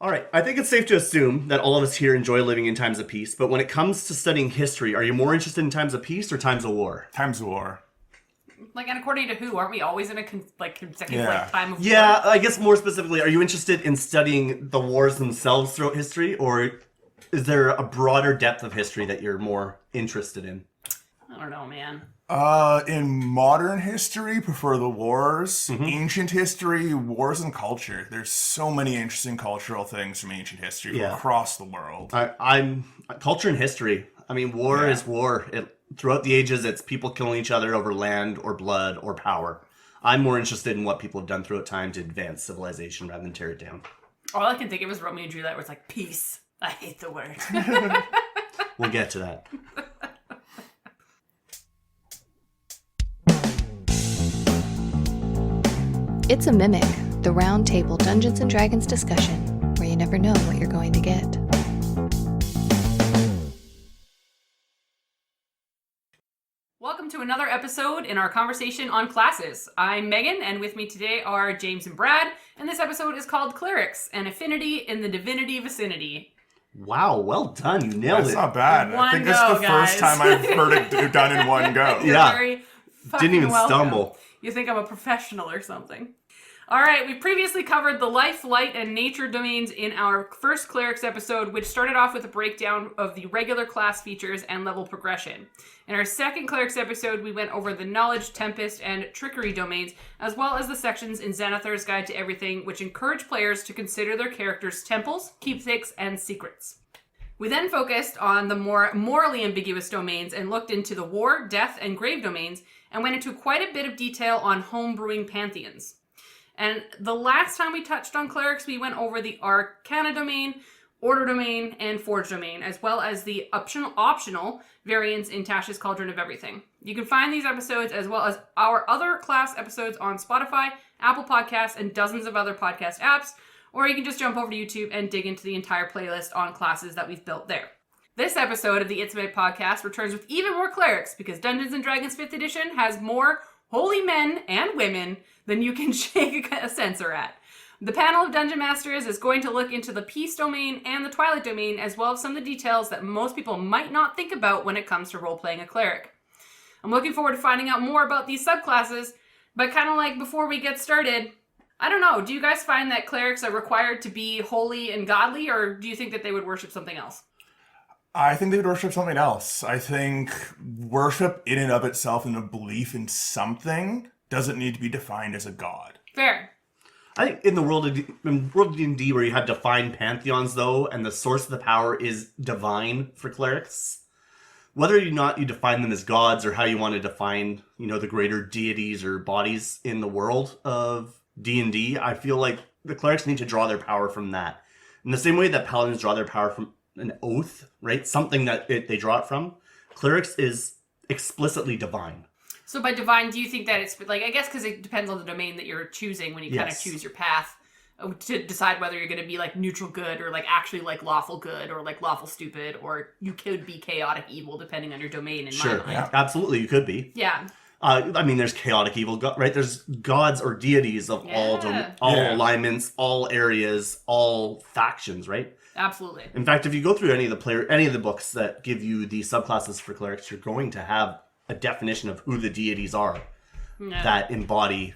All right, I think it's safe to assume that all of us here enjoy living in times of peace, but when it comes to studying history, are you more interested in times of peace or times of war? Times of war. And according to who? Aren't we always in a consecutive time of war? Yeah, I guess more specifically, are you interested in studying the wars themselves throughout history, or is there a broader depth of history that you're more interested in? I don't know, man. In modern history, prefer the wars. Ancient history, wars and culture. There's so many interesting cultural things from ancient history from across the world. I'm culture and history. I mean, war is war. Throughout the ages, it's people killing each other over land or blood or power. I'm more interested in what people have done throughout time to advance civilization rather than tear it down. All I can think of is Romeo and Juliet, where it's like, peace. I hate the word. We'll get to that. It's a Mimic, the round table Dungeons & Dragons discussion, where you never know what you're going to get. Welcome to another episode in our conversation on classes. I'm Megan, and with me today are James and Brad, and this episode is called Clerics, an Affinity in the Divinity Vicinity. Wow, well done. You nailed That's it. not bad. I think this is the first time I've heard it done in one go. Yeah. Very Didn't even welcome. stumble. You think I'm a professional or something. All right, we previously covered the life, light, and nature domains in our first Clerics episode, which started off with a breakdown of the regular class features and level progression. In our second Clerics episode, we went over the knowledge, tempest, and trickery domains, as well as the sections in Xanathar's Guide to Everything, which encourage players to consider their characters' temples, keepsakes, and secrets. We then focused on the more morally ambiguous domains and looked into the war, death, and grave domains, and went into quite a bit of detail on homebrewing pantheons. And the last time we touched on clerics, we went over the Arcana domain, Order domain, and Forge domain, as well as the optional variants in Tasha's Cauldron of Everything. You can find these episodes as well as our other class episodes on Spotify, Apple Podcasts, and dozens of other podcast apps, or you can just jump over to YouTube and dig into the entire playlist on classes that we've built there. This episode of the It's Made podcast returns with even more clerics, because Dungeons & Dragons 5th edition has more holy men and women than you can shake a censer at. The panel of Dungeon Masters is going to look into the Peace domain and the Twilight domain, as well as some of the details that most people might not think about when it comes to role-playing a cleric. I'm looking forward to finding out more about these subclasses, but kind of like before we get started, I don't know, do you guys find that clerics are required to be holy and godly, or do you think that they would worship something else? I think they would worship something else. I think worship in and of itself and a belief in something doesn't need to be defined as a god. Fair. I think in the world of D&D, where you have defined pantheons, though, and the source of the power is divine for clerics, whether or not you define them as gods or how you want to define, the greater deities or bodies in the world of D&D, I feel like the clerics need to draw their power from that. In the same way that paladins draw their power from an oath, right? Something that they draw it from. Clerics is explicitly divine. So by divine, do you think that it's, I guess because it depends on the domain that you're choosing when you kind of choose your path to decide whether you're going to be, neutral good or, actually, lawful good or, lawful stupid, or you could be chaotic evil depending on your domain in my mind. Yeah, absolutely, you could be. Yeah. There's chaotic evil, right? There's gods or deities of all alignments, all areas, all factions, right? Absolutely. In fact, if you go through any of the books that give you the subclasses for clerics, you're going to have a definition of who the deities are that embody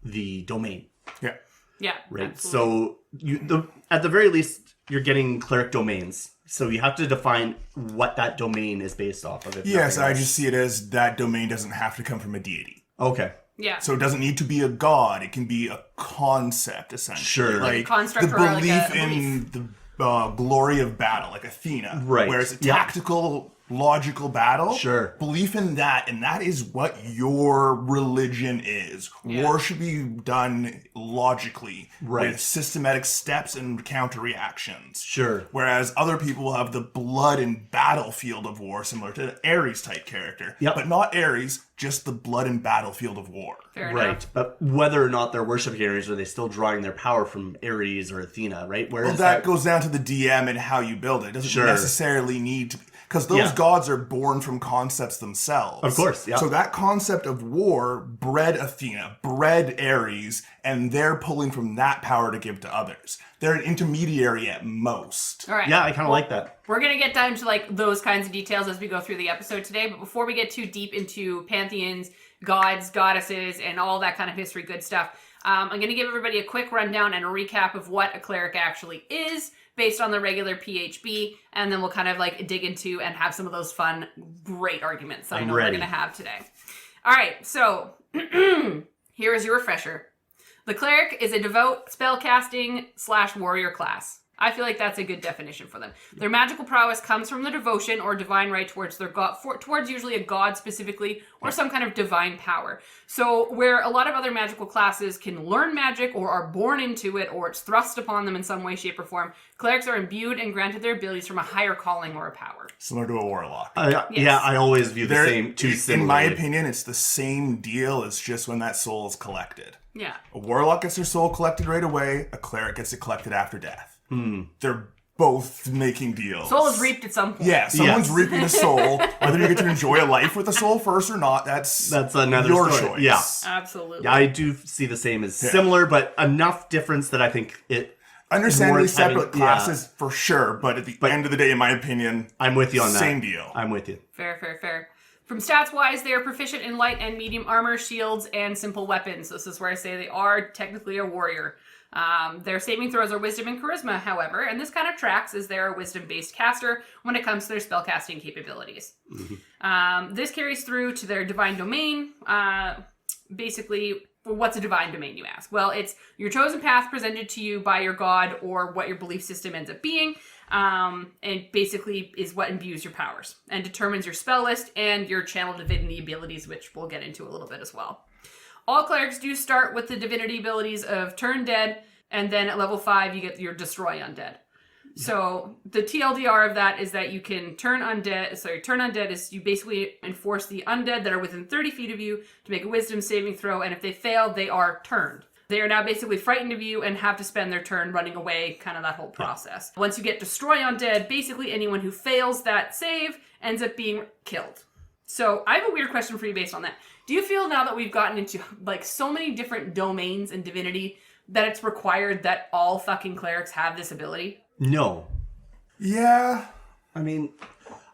the domain. Yeah. Yeah. Right. Absolutely. So at the very least, you're getting cleric domains. So you have to define what that domain is based off of. Yes, I just see it as that domain doesn't have to come from a deity. Okay. Yeah. So it doesn't need to be a god. It can be a concept, essentially. Sure. Like a construct the or belief in the glory of battle, like Athena. Right. Where it's a tactical, logical battle. Sure. Belief in that, and that is what your religion is. Yeah. War should be done logically, Right. with systematic steps and counter reactions. Sure. Whereas other people have the blood and battlefield of war, similar to an Ares type character. Yep. But not Ares, just the blood and battlefield of war. Fair Right. enough. But whether or not they're worshiping Ares, are they still drawing their power from Ares or Athena, right? Well, that goes down to the DM and how you build it. It doesn't necessarily need to... Because those gods are born from concepts themselves. Of course, yeah. So that concept of war bred Athena, bred Ares, and they're pulling from that power to give to others. they're an intermediary at most. All right. Yeah, I kind of like that. We're going to get down to like those kinds of details as we go through the episode today. But before we get too deep into pantheons, gods, goddesses, and all that kind of history good stuff, I'm going to give everybody a quick rundown and a recap of what a cleric actually is based on the regular PHB. And then we'll kind of like dig into and have some of those fun, great arguments that I know we're going to have today. All right. So here is your refresher. The cleric is a devout spellcasting / warrior class. I feel like that's a good definition for them. Their magical prowess comes from the devotion or divine right towards their god, towards usually a god specifically, or some kind of divine power. So where a lot of other magical classes can learn magic or are born into it, or it's thrust upon them in some way, shape, or form, clerics are imbued and granted their abilities from a higher calling or a power. Similar to a warlock. Yes. Yeah, I always view the same two similarly. In my opinion, it's the same deal. It's just when that soul is collected. Yeah. A warlock gets their soul collected right away. A cleric gets it collected after death. They're both making deals. Soul is reaped at some point. Yeah, someone's reaping a soul. Whether you get to enjoy a life with a soul first or not, that's another your story. choice. Yeah. Absolutely. Yeah, I do see the same as similar, but enough difference that I think it... Understandably separate classes for sure, but at the end of the day, in my opinion, I'm with you on that. Same deal. I'm with you. Fair. From stats-wise, they are proficient in light and medium armor, shields, and simple weapons. This is where I say they are technically a warrior. Their saving throws are wisdom and charisma, however, and this kind of tracks as they're a wisdom-based caster when it comes to their spellcasting capabilities. This carries through to their divine domain. Basically, what's a divine domain, you ask? Well, it's your chosen path presented to you by your god or what your belief system ends up being, and basically is what imbues your powers and determines your spell list and your channel divinity abilities, which we'll get into a little bit as well. All clerics do start with the divinity abilities of turn dead, and then at level 5 you get your destroy undead. So the TLDR of that is that you can turn undead. Sorry, turn undead is you basically enforce the undead that are within 30 feet of you to make a wisdom saving throw, and if they fail, they are turned. They are now basically frightened of you and have to spend their turn running away, kind of that whole process. Once you get destroy undead, basically anyone who fails that save ends up being killed. So I have a weird question for you based on that. Do you feel now that we've gotten into like so many different domains in Divinity that it's required that all fucking clerics have this ability? No. Yeah. I mean,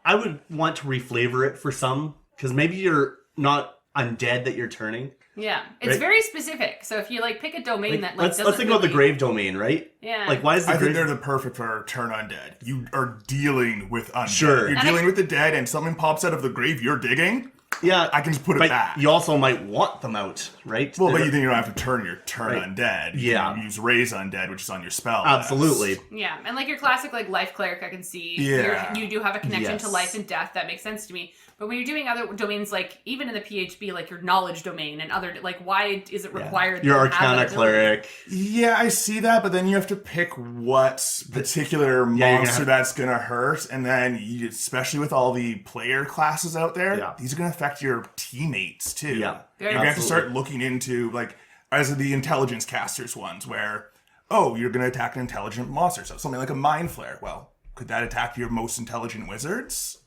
I would want to reflavor it for some, because maybe you're not undead that you're turning. Yeah, it's very specific. So if you like pick a domain that like let's think about the grave domain, right? Yeah. Like why is the I think they're the perfect for turn undead. You are dealing with undead. Sure. You're dealing with the dead, and something pops out of the grave you're digging. Yeah, I can just put it but back. You also might want them out, right? Well, but you think you don't have to turn your turn undead. You Yeah. can use raise undead, which is on your spell Absolutely. list. Yeah, and like your classic like life cleric, I can see Yeah. you do have a connection to Yes. life and death. That makes sense to me. But when you're doing other domains, like even in the PHB, like your knowledge domain and other, like why is it required? that Your you have Arcana that ability? cleric. Yeah, I see that, but then you have to pick what particular you're gonna monster have- that's going to hurt, and then you, especially with all the player classes out there, these are going to affect your teammates too. Yeah, You're going to have to start looking into, like, as the intelligence casters ones, where, you're going to attack an intelligent monster, so something like a mind flare. Well, could that attack your most intelligent wizards?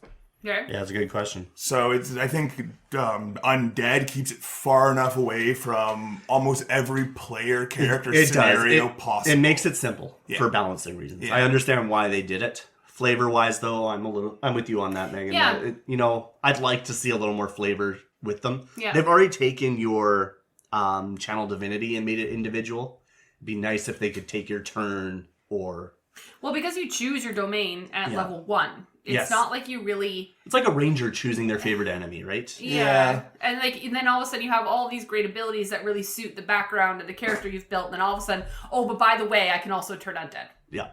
Yeah. Yeah, that's a good question. So I think undead keeps it far enough away from almost every player character scenario possible. It makes it simple for balancing reasons. Yeah. I understand why they did it. Flavor wise, though, I'm with you on that, Megan. Yeah. I'd like to see a little more flavor with them. Yeah. They've already taken your channel divinity and made it individual. It'd be nice if they could take your turn or. Well, because you choose your domain at level 1. It's not like you really... It's like a ranger choosing their favorite enemy, right? Yeah. And then all of a sudden you have all these great abilities that really suit the background of the character you've built. And then all of a sudden, but by the way, I can also turn undead. Yeah.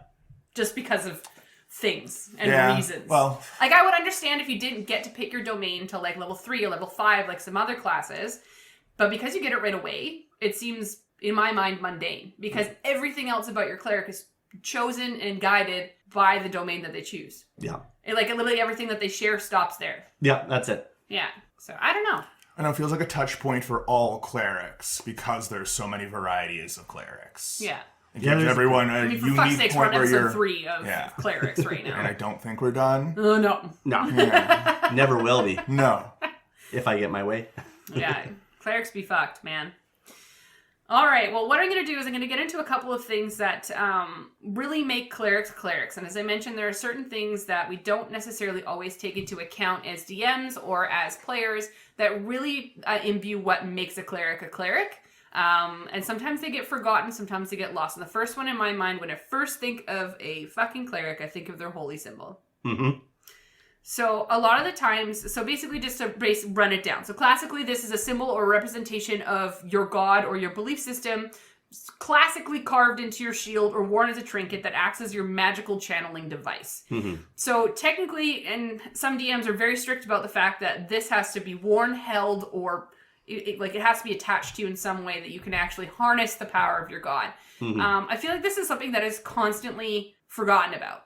Just because of things and reasons. Well... Like, I would understand if you didn't get to pick your domain till, like, level 3 or level 5, like some other classes. But because you get it right away, it seems, in my mind, mundane. Because everything else about your cleric is chosen and guided by the domain that they choose. Yeah. Literally everything that they share stops there. Yeah, that's it. Yeah. So, I don't know. I know, it feels like a touch point for all clerics because there's so many varieties of clerics. Yeah. It gives everyone a For fuck's unique sakes, we're point on where episode you're... 3 of clerics right now. And I don't think we're done. No. No. Never will be. No. If I get my way. Yeah. Clerics be fucked, man. All right, well, what I'm going to do is I'm going to get into a couple of things that really make clerics clerics. And as I mentioned, there are certain things that we don't necessarily always take into account as DMs or as players that really imbue what makes a cleric a cleric. And sometimes they get forgotten, sometimes they get lost. And the first one in my mind, when I first think of a fucking cleric, I think of their holy symbol. Mm-hmm. So a lot of the times, so basically just to run it down. So classically, this is a symbol or representation of your god or your belief system, classically carved into your shield or worn as a trinket that acts as your magical channeling device. Mm-hmm. So technically, and some DMs are very strict about the fact that this has to be worn, held, or it has to be attached to you in some way that you can actually harness the power of your god. Mm-hmm. I feel like this is something that is constantly forgotten about.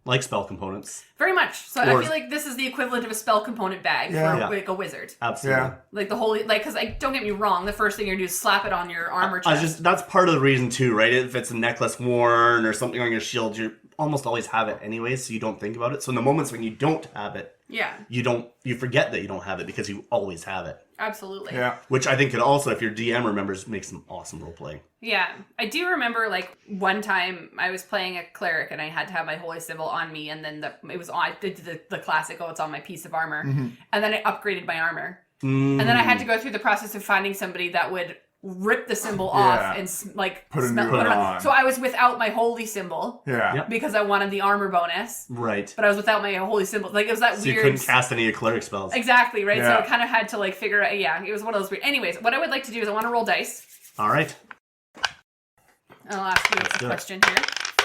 Like spell components. Very much. So I feel like this is the equivalent of a spell component bag for like a wizard. Absolutely. Yeah. Like the holy, like, because don't get me wrong, the first thing you're gonna do is slap it on your armor chest. That's part of the reason too, right? If it's a necklace worn or something on your shield, you almost always have it anyway, so you don't think about it. So in the moments when you don't have it, you forget that you don't have it because you always have it. Absolutely. Yeah. Which I think could also, if your DM remembers, make some awesome role playing. Yeah. I do remember like one time I was playing a cleric and I had to have my holy symbol on me, and then I did the classic, it's on my piece of armor. Mm-hmm. And then I upgraded my armor. And then I had to go through the process of finding somebody that would rip the symbol off and like put it on. So I was without my holy symbol. Yeah. Yep. Because I wanted the armor bonus. Right. But I was without my holy symbol. Like it was that so weird. You couldn't cast any of your cleric spells. Exactly, right? Yeah. So I kind of had to like figure out, it was one of those weird. Anyways, what I would like to do is I want to roll dice. All right. And I'll ask you a question here.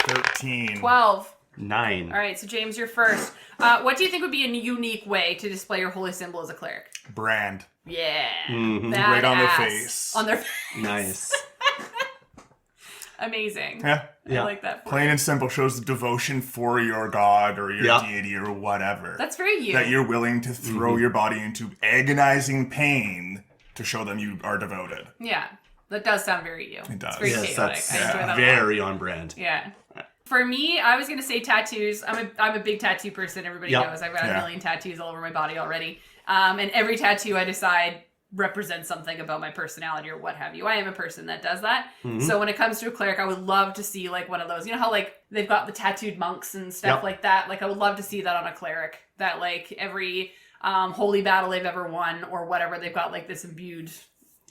13. 12. 9. All right, so James, you're first. What do you think would be a unique way to display your holy symbol as a cleric? Brand. Yeah. Mm-hmm. Right on their face. On their Nice. Amazing. Yeah. I like that. Plain and simple, shows the devotion for your god or your deity or whatever. That's very you. That you're willing to throw your body into agonizing pain to show them you are devoted. Yeah. That does sound very you. It does. It's very chaotic. I enjoy that very on brand. Yeah. For me, I was going to say tattoos. I'm a big tattoo person. Everybody knows. I've got a million tattoos all over my body already. And every tattoo I decide represents something about my personality or what have you. I am a person that does that. Mm-hmm. So when it comes to a cleric, I would love to see like one of those. You know how like they've got the tattooed monks and stuff like that? Like I would love to see that on a cleric. That like every holy battle they've ever won or whatever, they've got like this imbued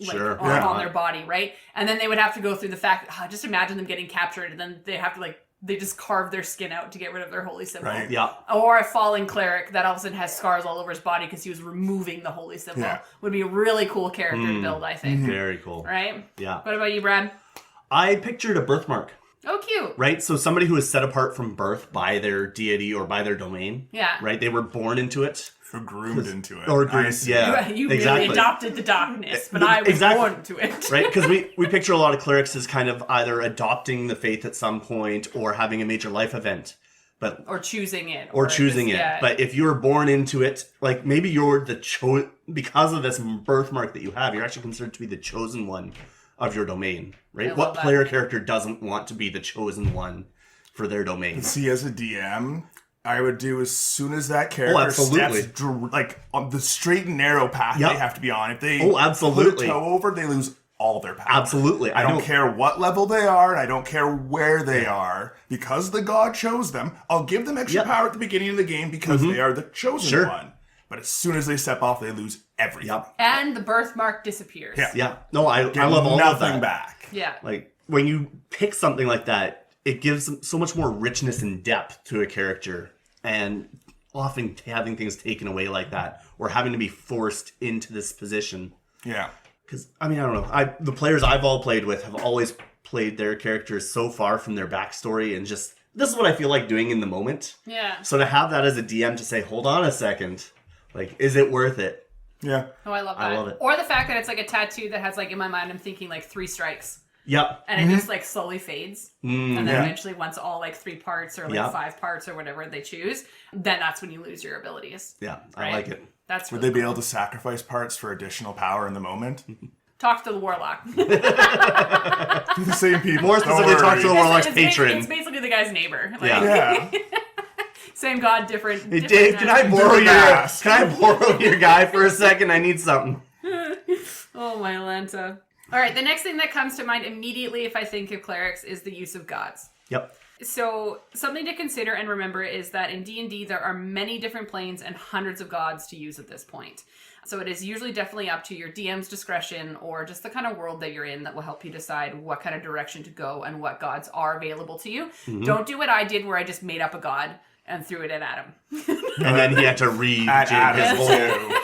on their body, right? And then they would have to go through the fact, just imagine them getting captured and then they have to like, they just carve their skin out to get rid of their holy symbol. Right. Yeah. Or a fallen cleric that all of a sudden has scars all over his body because he was removing the holy symbol. Yeah. Would be a really cool character to build, I think. Very cool. Right? Yeah. What about you, Brad? I pictured a birthmark. Oh, cute. Right? So somebody who is set apart from birth by their deity or by their domain. Yeah. Right? They were born into it. Or groomed into it. Or groomed, You really adopted the darkness, but I was born into it. Right? Because we picture a lot of clerics as kind of either adopting the faith at some point or having a major life event. Or choosing it. Or choosing it. Yeah. But if you were born into it, like maybe you're because of this birthmark that you have, you're actually considered to be the chosen one of your domain. Right? What player character doesn't want to be the chosen one for their domain? See, as a DM, I would do as soon as that character steps like on the straight and narrow path they have to be on. If they put a toe over, they lose all their power. Absolutely. I don't care what level they are, and I don't care where they are. Because the god chose them, I'll give them extra power at the beginning of the game because they are the chosen one. But as soon as they step off, they lose everything. Yep. And the birthmark disappears. Yeah. No, I love all of that. Nothing back. Yeah. Like, when you pick something like that, it gives so much more richness and depth to a character. And often having things taken away like that, or having to be forced into this position. Yeah. Because, I mean, I don't know. The players I've all played with have always played their characters so far from their backstory, and just, this is what I feel like doing in the moment. Yeah. So to have that as a DM to say, hold on a second, like, is it worth it? Yeah. Oh, I love that. I love it. Or the fact that it's like a tattoo that has, like, in my mind, I'm thinking, like, 3 strikes. Yep. And it just, like, slowly fades. And then eventually, once all, like, 3 parts or, like, 5 parts or whatever they choose, then that's when you lose your abilities. Yeah, right? I like it. That's Would really they be able to sacrifice parts for additional power in the moment? Talk to the warlock. Do the same people. More specifically, talk to the warlock's patron. It's basically the guy's neighbor. Like, Yeah. Same god, different. Hey, Dave, can I borrow your guy for a second? I need something. Oh, my Lanta. All right, the next thing that comes to mind immediately if I think of clerics is the use of gods. Yep. So something to consider and remember is that in D&D there are many different planes and hundreds of gods to use at this point. So it is usually definitely up to your DM's discretion or just the kind of world that you're in that will help you decide what kind of direction to go and what gods are available to you. Don't do what I did where I just made up a god and threw it at Adam. And then he had to rejig his whole...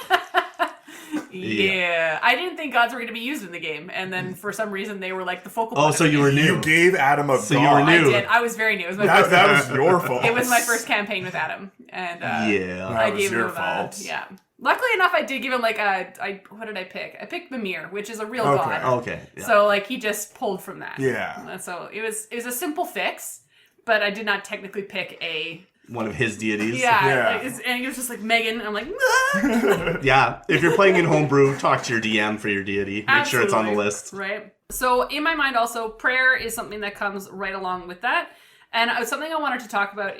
Yeah, I didn't think gods were going to be used in the game, and then for some reason they were like the focal point. Oh, so you were new. You gave Adam a So god. you were I new. did. I was very new. It was my first. That was your fault. It was my first campaign with Adam, and Yeah. I That was gave your him fault. yeah. Luckily enough, I did give him like what did I pick? I picked Mimir, which is a real Okay. god. Okay. Yeah. So like he just pulled from that. Yeah. And so it was a simple fix, but I did not technically pick a. One of his deities. Yeah. And he was just like Megan. I'm like, "Ah." Yeah. If you're playing in homebrew, talk to your DM for your deity. Make sure it's on the Absolutely. list. Right. So in my mind also, prayer is something that comes right along with that. And something I wanted to talk about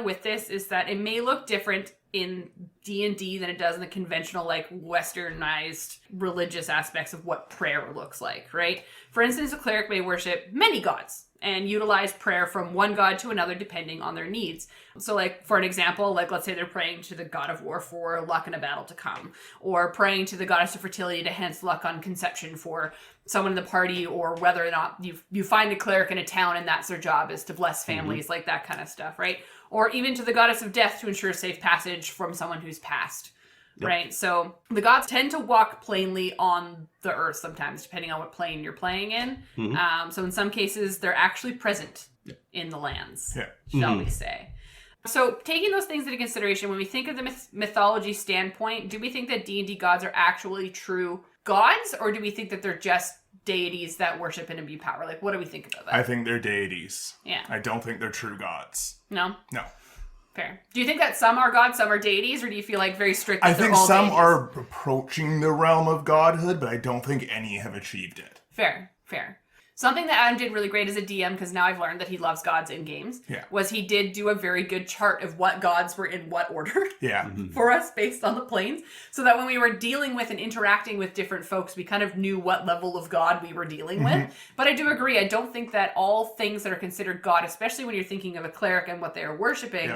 with this is that it may look different in D&D than it does in the conventional, like, westernized religious aspects of what prayer looks like, right? For instance, a cleric may worship many gods and utilize prayer from one god to another depending on their needs. So, like, for an example, like, let's say they're praying to the god of war for luck in a battle to come, or praying to the goddess of fertility to hence luck on conception for someone in the party, or whether or not you find a cleric in a town and that's their job is to bless families, like that kind of stuff, right? Or even to the goddess of death to ensure safe passage from someone who's passed. Yep. Right? So the gods tend to walk plainly on the earth sometimes, depending on what plane you're playing in. So in some cases, they're actually present in the lands, shall we say. So taking those things into consideration, when we think of the mythology standpoint, do we think that D&D gods are actually true gods, or do we think that they're just deities that worship and imbue power? Like, what do we think about that? I think they're deities. Yeah. I don't think they're true gods. No? No. Fair. Do you think that some are gods, some are deities, or do you feel like very strict that I they're think all some deities? are approaching the realm of godhood, but I don't think any have achieved it. Fair. Something that Adam did really great as a DM, because now I've learned that he loves gods in games, was he did do a very good chart of what gods were in what order Yeah. for us based on the planes, so that when we were dealing with and interacting with different folks, we kind of knew what level of god we were dealing with. But I do agree, I don't think that all things that are considered god, especially when you're thinking of a cleric and what they are worshipping,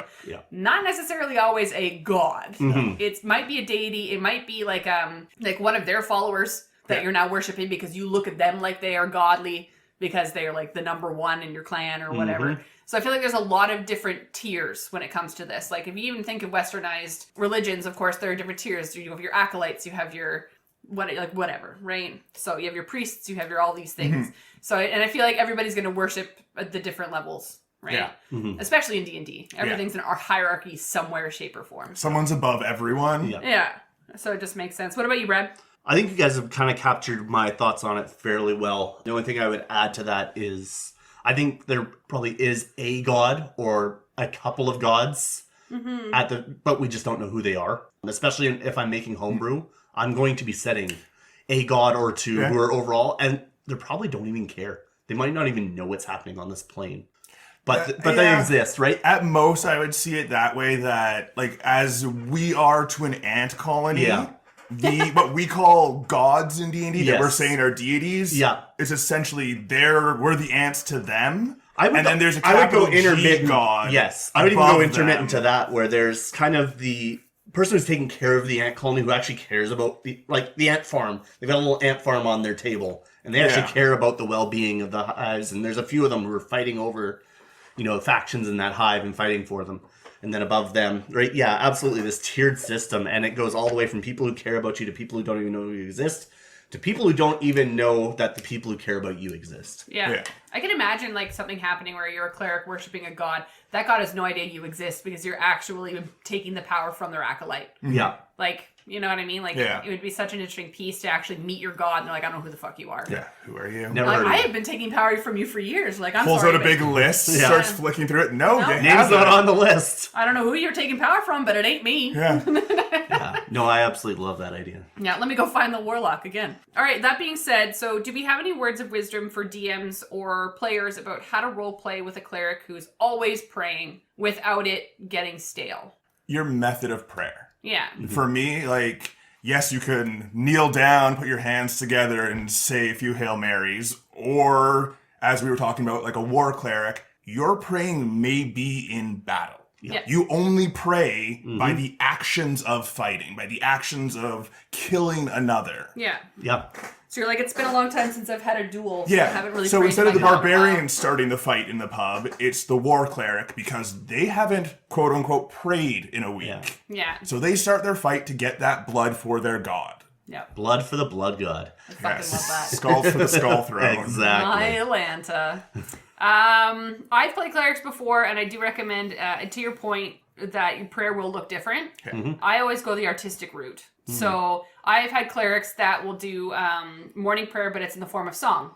not necessarily always a god. It might be a deity, it might be like one of their followers that you're now worshiping because you look at them like they are godly because they're like the number one in your clan or whatever. So I feel like there's a lot of different tiers when it comes to this. Like if you even think of westernized religions, of course, there are different tiers. You have your acolytes, you have your whatever, right? So you have your priests, you have your all these things. So, and I feel like everybody's going to worship at the different levels, right? Especially in D&D. Everything's in our hierarchy somewhere, shape, or form. Someone's above everyone. Yeah. So it just makes sense. What about you, Brad? I think you guys have kind of captured my thoughts on it fairly well. The only thing I would add to that is I think there probably is a god or a couple of gods but we just don't know who they are. Especially if I'm making homebrew, I'm going to be setting a god or two who are overall, and they probably don't even care. They might not even know what's happening on this plane. But they exist, right? At most, I would see it that way, that like as we are to an ant colony, what we call gods in D&D that we're saying are deities is essentially we're the ants to them. Then there's a capital G god. Yes, I would even go intermittent them. to that, where there's kind of the person who's taking care of the ant colony who actually cares about the ant farm. They've got a little ant farm on their table, and they actually care about the well-being of the hives. And there's a few of them who are fighting over, factions in that hive and fighting for them. And then above them, right? Yeah, absolutely. This tiered system, and it goes all the way from people who care about you to people who don't even know you exist, to people who don't even know that the people who care about you exist. Yeah. I can imagine like something happening where you're a cleric worshiping a god. That god has no idea you exist because you're actually taking the power from their acolyte. Yeah. Like, you know what I mean? Like, it would be such an interesting piece to actually meet your god, and they're like, I don't know who the fuck you are. Yeah, who are you? Never Like, heard of I you. have been taking power from you for years. Like, I'm Pulls sorry. out a big list, Yeah. starts flicking through it. No, you Name's haven't. not on the list. I don't know who you're taking power from, but it ain't me. Yeah. Yeah. No, I absolutely love that idea. Yeah, let me go find the warlock again. All right, that being said, so do we have any words of wisdom for DMs or players about how to role play with a cleric who's always praying without it getting stale? Your method of prayer. Yeah. For me, like, yes, you can kneel down, put your hands together, and say a few Hail Marys. Or, as we were talking about, like a war cleric, your praying may be in battle. Yeah. You only pray by the actions of fighting, by the actions of killing another. Yeah. Yep. So you're like, it's been a long time since I've had a duel. So I Yeah. haven't really So prayed instead to of the my God in a while. barbarians starting the fight in the pub, it's the war cleric because they haven't, quote unquote, prayed in a week. Yeah. Yeah. So they start their fight to get that blood for their god. Yeah. Blood for the blood god. I fucking love that. Skull for the skull throne. Exactly. My Atlanta. I've played clerics before, and I do recommend, to your point, that your prayer will look different. Okay. I always go the artistic route. So I've had clerics that will do morning prayer, but it's in the form of song.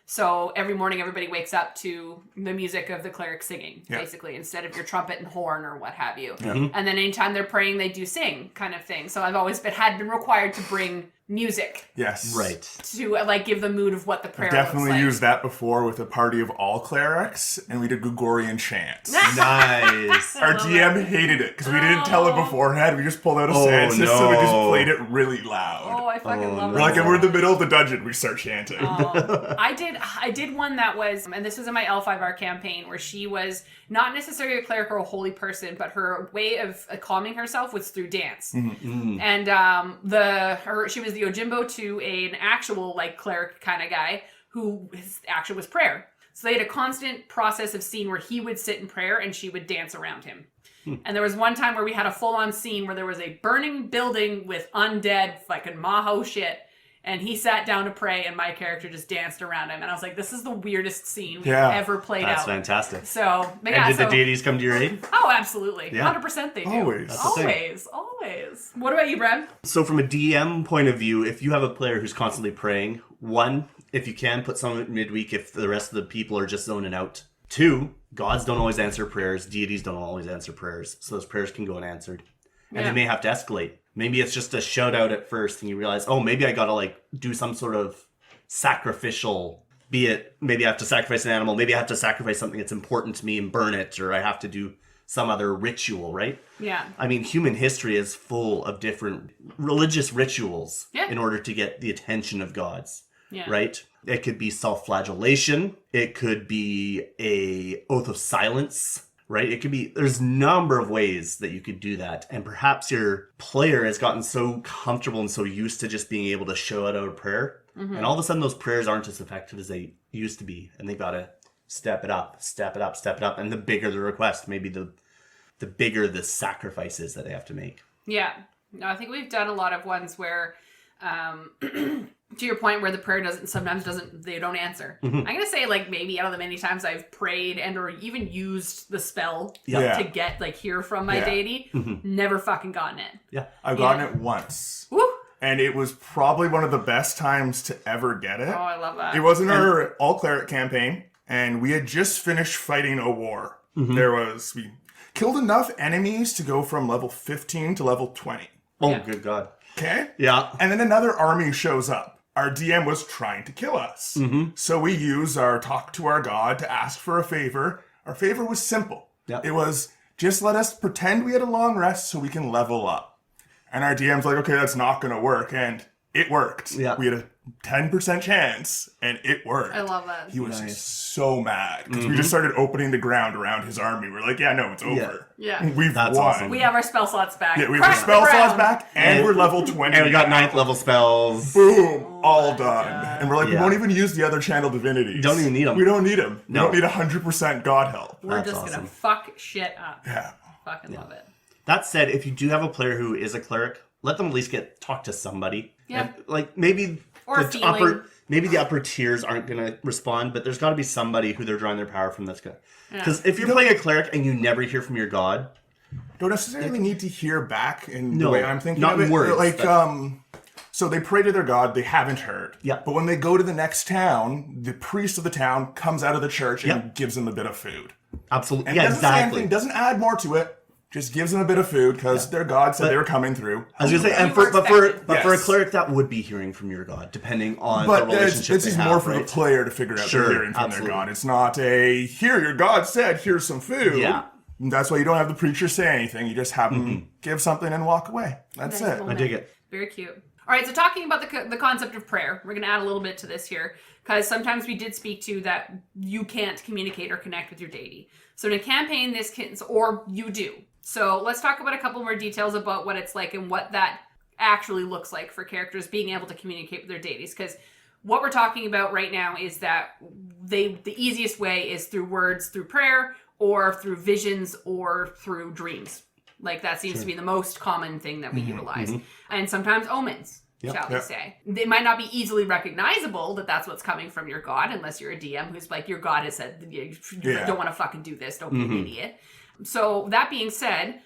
So every morning everybody wakes up to the music of the cleric singing, basically, instead of your trumpet and horn or what have you. And then anytime they're praying, they do sing kind of thing. So I've always been required to bring music Yes. Right. to like give the mood of what the prayer Definitely looks like. used that before with a party of all clerics, and we did Gregorian chants. Nice. Our DM hated it because we didn't tell it beforehand. We just pulled out a sound system and just played it really loud. Oh, I fucking love We're that. like, and we're in the middle of the dungeon. We start chanting. I did one that was, and this was in my L5R campaign, where she was not necessarily a cleric or a holy person, but her way of calming herself was through dance. And she was the Ojimbo to an actual like cleric kind of guy who his action was prayer. So they had a constant process of scene where he would sit in prayer and she would dance around him. And there was one time where we had a full-on scene where there was a burning building with undead fucking Maho shit. And he sat down to pray, and my character just danced around him. And I was like, this is the weirdest scene we've ever played That's out. fantastic. So, but And yeah, did the deities come to your aid? Oh, absolutely. Yeah. 100% they do. Always. That's the thing. Always. What about you, Brad? So from a DM point of view, if you have a player who's constantly praying, one, if you can, put some midweek if the rest of the people are just zoning out. Two, gods don't always answer prayers. Deities don't always answer prayers. So those prayers can go unanswered. And they may have to escalate. Maybe it's just a shout out at first and you realize, oh, maybe I gotta like do some sort of sacrificial, be it maybe I have to sacrifice an animal, maybe I have to sacrifice something that's important to me and burn it, or I have to do some other ritual, right? Yeah. I mean, human history is full of different religious rituals in order to get the attention of gods, right? It could be self-flagellation. It could be a oath of silence, right? It could be, there's a number of ways that you could do that. And perhaps your player has gotten so comfortable and so used to just being able to show out a prayer. And all of a sudden those prayers aren't as effective as they used to be. And they've got to step it up, step it up, step it up. And the bigger the request, maybe the bigger the sacrifices that they have to make. Yeah. No, I think we've done a lot of ones where, to your point, where the prayer they don't answer. I'm going to say like maybe out of the many times I've prayed and or even used the spell to get like hear from my deity, never fucking gotten it. Yeah. I've gotten it once. Woo! And it was probably one of the best times to ever get it. Oh, I love that. It wasn't our all-cleric campaign, and we had just finished fighting a war. We killed enough enemies to go from level 15 to level 20. Oh, good God. Okay? Yeah. And then another army shows up. Our DM was trying to kill us. So we used our talk to our god to ask for a favor. Our favor was simple. It was, just let us pretend we had a long rest so we can level up. And our DM's like, okay, that's not going to work. And it worked. Yeah. We had a 10% chance, and it worked. I love that. He was so mad because we just started opening the ground around his army. We're like, yeah, no, it's over. Yeah. We've That's won. awesome. We have our spell slots back. Yeah, we have Crack our spell the slots ground. back, and we're level 20. And we got now. 9th level spells. Boom, all done. And we're like, we Yeah. won't even use the other channel divinities. Don't even need 'em. We don't need them. No. We don't need 100% God help. We're That's just awesome. gonna fuck shit up. Yeah. Fucking love it. That said, if you do have a player who is a cleric, let them at least talk to somebody. Yeah. And, like maybe Or a the feeling. upper tiers aren't going to respond, but there's got to be somebody who they're drawing their power from that's good. Yeah. Because if you're playing a cleric and you never hear from your god, Don't necessarily need to hear back in No, the way I'm thinking not of it. in words, Like, but- so they pray to their god, they haven't heard. Yeah. But when they go to the next town, the priest of the town comes out of the church and Yeah. gives them a bit of food. absolutely, And yeah, doesn't say exactly. anything, doesn't add more to it. Just gives them a bit of food because their god said they were coming through. I was gonna say, You and were for a expected. cleric, that would be hearing from your god, depending on But the relationship this they is have, more for right? the player to figure out Sure, they're hearing from absolutely. their god. It's not a, here, your god said, here's some food. Yeah. And that's why you don't have the preacher say anything. You just have them give something and walk away. That's Nice it. little I dig it. Very cute. All right, so talking about the concept of prayer, we're going to add a little bit to this here, because sometimes we did speak to that you can't communicate or connect with your deity. So in a campaign, or you do. So let's talk about a couple more details about what it's like and what that actually looks like for characters being able to communicate with their deities. Because what we're talking about right now is that the easiest way is through words, through prayer, or through visions, or through dreams. Like, that seems to be the most common thing that we utilize. And sometimes omens, shall we say. They might not be easily recognizable that that's what's coming from your god, unless you're a DM who's like, your god has said, you don't want to fucking do this, don't be an idiot. So, that being said,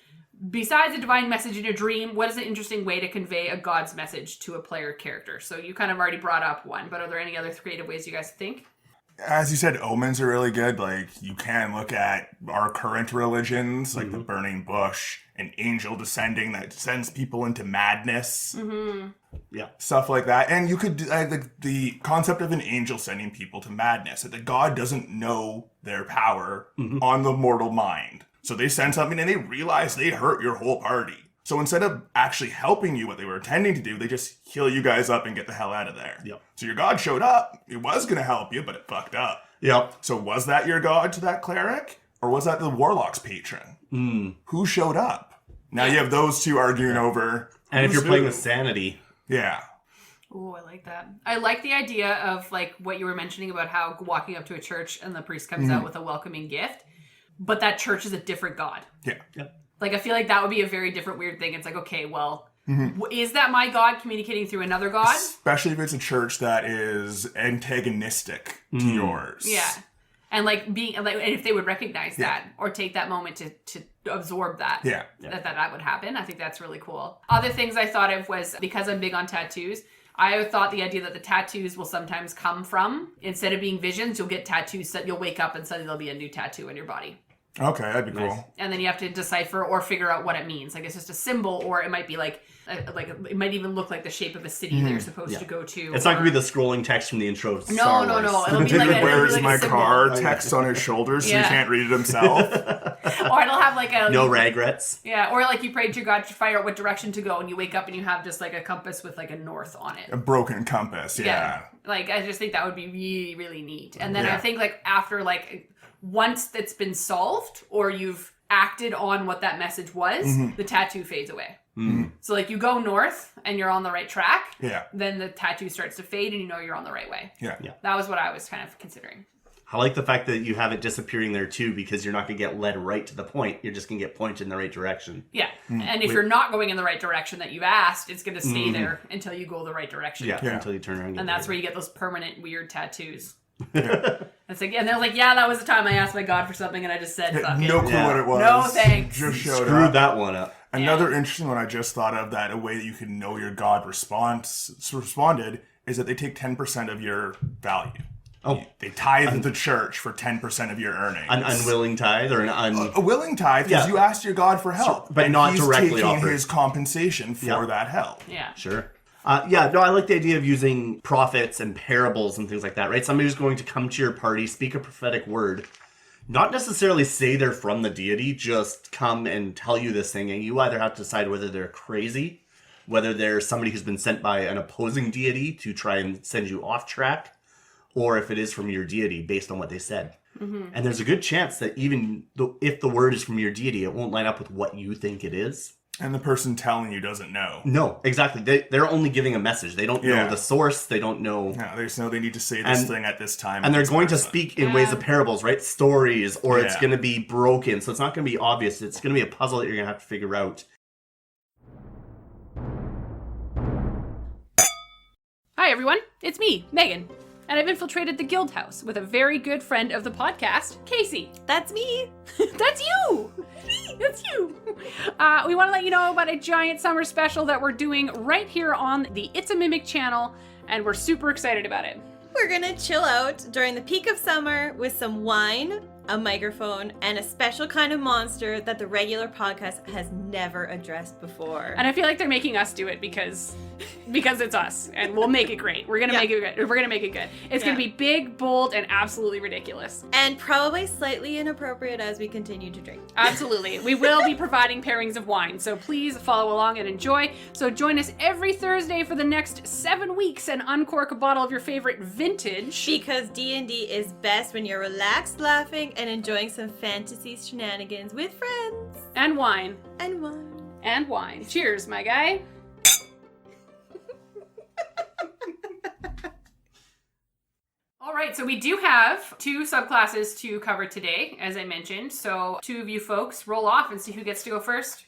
besides a divine message in a dream, what is an interesting way to convey a god's message to a player character? So, you kind of already brought up one, but are there any other creative ways you guys think? As you said, omens are really good. Like, you can look at our current religions, like the burning bush, an angel descending that sends people into madness. Stuff like that. And you could, the concept of an angel sending people to madness, that the god doesn't know their power on the mortal mind. So they send something and they realize they hurt your whole party. So instead of actually helping you what they were intending to do, they just heal you guys up and get the hell out of there. So your god showed up. It was going to help you, but it fucked up. So was that your god to that cleric? Or was that the warlock's patron? Who showed up? Now you have those two arguing over. And if you're playing with sanity. Oh, I like that. I like the idea of like what you were mentioning about how walking up to a church and the priest comes out with a welcoming gift. But that church is a different god. Like, I feel like that would be a very different weird thing. It's like, okay, well, is that my god communicating through another god? Especially if it's a church that is antagonistic to yours. And like being, and if they would recognize that or take that moment to absorb that, that would happen. I think that's really cool. Other things I thought of was, because I'm big on tattoos, I thought the idea that the tattoos will sometimes come from, instead of being visions, you'll get tattoos that you'll wake up and suddenly there'll be a new tattoo on your body. Okay, that'd be cool. And then you have to decipher or figure out what it means. Like, it's just a symbol, or it might be like it might even look like the shape of a city that you're supposed to go to. It's not going to be the scrolling text from the intro of No. It'll be like Where's my a car text on his shoulders so he can't read it himself. Or it'll have like a... No regrets. Yeah, or like you prayed to your god to find out what direction to go, and you wake up and you have just like a compass with like a north on it. A broken compass, Like, I just think that would be really, really neat. And then I think like after like... once it's been solved, or you've acted on what that message was, the tattoo fades away. So like you go north and you're on the right track, then the tattoo starts to fade and you know you're on the right way. That was what I was kind of considering. I like the fact that you have it disappearing there too, because you're not going to get led right to the point. You're just going to get pointed in the right direction. And if you're not going in the right direction that you've asked, it's going to stay there until you go the right direction. Until you turn around. And that's where you get those permanent weird tattoos. It's like, and they're like, that was the time I asked my god for something and I just said fuck no clue what it was. No thanks. Just showed Screwed up. that one up. Another interesting one I just thought of, that a way that you can know your god responded is that they take 10% of your value. They tithe the church for 10% of your earnings. An unwilling tithe, or a willing tithe, because you asked your god for help, but not he's directly taking offered his compensation for that help. Sure. I like the idea of using prophets and parables and things like that, right? Somebody's going to come to your party, speak a prophetic word, not necessarily say they're from the deity, just come and tell you this thing, and you either have to decide whether they're crazy, whether they're somebody who's been sent by an opposing deity to try and send you off track, or if it is from your deity based on what they said. And there's a good chance that even if the word is from your deity, it won't line up with what you think it is. And the person telling you doesn't know. No, exactly. They're only giving a message. They don't know the source. They don't know. No, they just know they need to say this thing at this time. And they're going to speak in ways of parables, right? Stories, or it's going to be broken. So it's not going to be obvious. It's going to be a puzzle that you're going to have to figure out. Hi, everyone. It's me, Megan. And I've infiltrated the guild house with a very good friend of the podcast, Casey. That's me. That's you. That's you. We want to let you know about a giant summer special that we're doing right here on the It's a Mimic channel, and we're super excited about it. We're gonna chill out during the peak of summer with some wine, a microphone, and a special kind of monster that the regular podcast has never addressed before. And I feel like they're making us do it because because it's us, and we'll make it great. We're gonna make it good. We're gonna make it good. It's gonna be big, bold, and absolutely ridiculous. And probably slightly inappropriate as we continue to drink. Absolutely. We will be providing pairings of wine, so please follow along and enjoy. So join us every Thursday for the next 7 weeks and uncork a bottle of your favorite vintage. Because D&D is best when you're relaxed, laughing, and enjoying some fantasy shenanigans with friends. And wine. And wine. And wine. Cheers, my guy. All right, so we do have 2 subclasses to cover today, as I mentioned. So 2 of you folks roll off and see who gets to go first.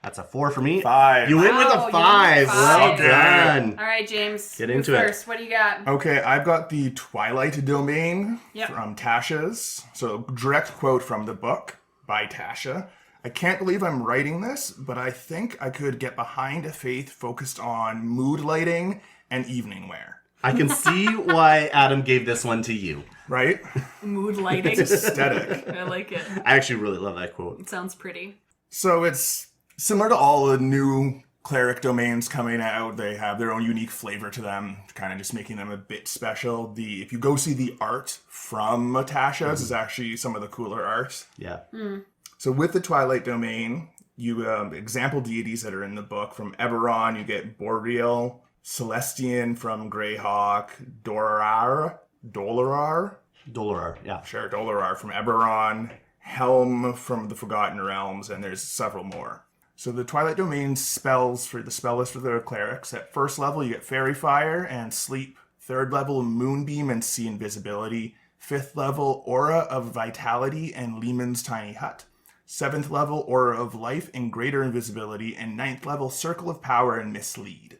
That's a 4 for me. 5. You win with Wow, a you win with 5. a Well 5. done. All right, James. Get you into it. first. What do you got? Okay, I've got the Twilight Domain Yep. from Tasha's. So, direct quote from the book by Tasha. I can't believe I'm writing this, but I think I could get behind a faith focused on mood lighting and evening wear. I can see why Adam gave this one to you. Right? Mood lighting. Aesthetic. I like it. I actually really love that quote. It sounds pretty. So, it's similar to all the new Cleric domains coming out. They have their own unique flavor to them, kind of just making them a bit special. If you go see the art from Tasha's, is actually some of the cooler art. Yeah. So with the Twilight Domain, you example deities that are in the book. From Eberron, you get Boreal, Celestian from Greyhawk, Dolorar, yeah. sure, Dolorar from Eberron, Helm from the Forgotten Realms, and there's several more. So the Twilight Domain spells for the spell list for the clerics. At first level, you get Fairy Fire and Sleep. Third level, Moonbeam and See Invisibility. 5th level, Aura of Vitality and Lehman's Tiny Hut. 7th level, Aura of Life and Greater Invisibility. And 9th level, Circle of Power and Mislead.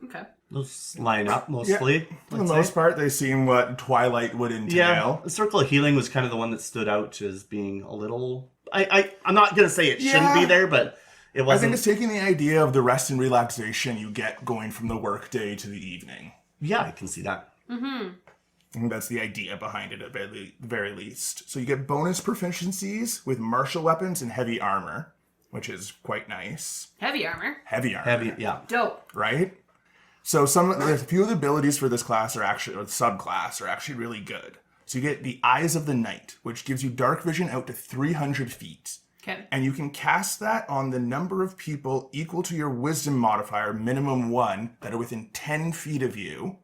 Okay. Those line up mostly. For the most part, they seem what Twilight would Yeah. entail. The Circle of Healing was kind of the one that stood out as being a little... I'm not going to say it shouldn't be there, but it I wasn't... think it's taking the idea of the rest and relaxation you get going from the workday to the evening. Yeah, I can see that. Mm-hmm. I think that's the idea behind it at the very least. So you get bonus proficiencies with martial weapons and heavy armor, which is quite nice. Heavy armor. Heavy armor. Heavy, yeah. Dope. Right? So there's a few of the abilities for this class or the subclass are actually really good. So you get the Eyes of the Night, which gives you dark vision out to 300 feet. Okay. And you can cast that on the number of people equal to your wisdom modifier, minimum 1, that are within 10 feet of you.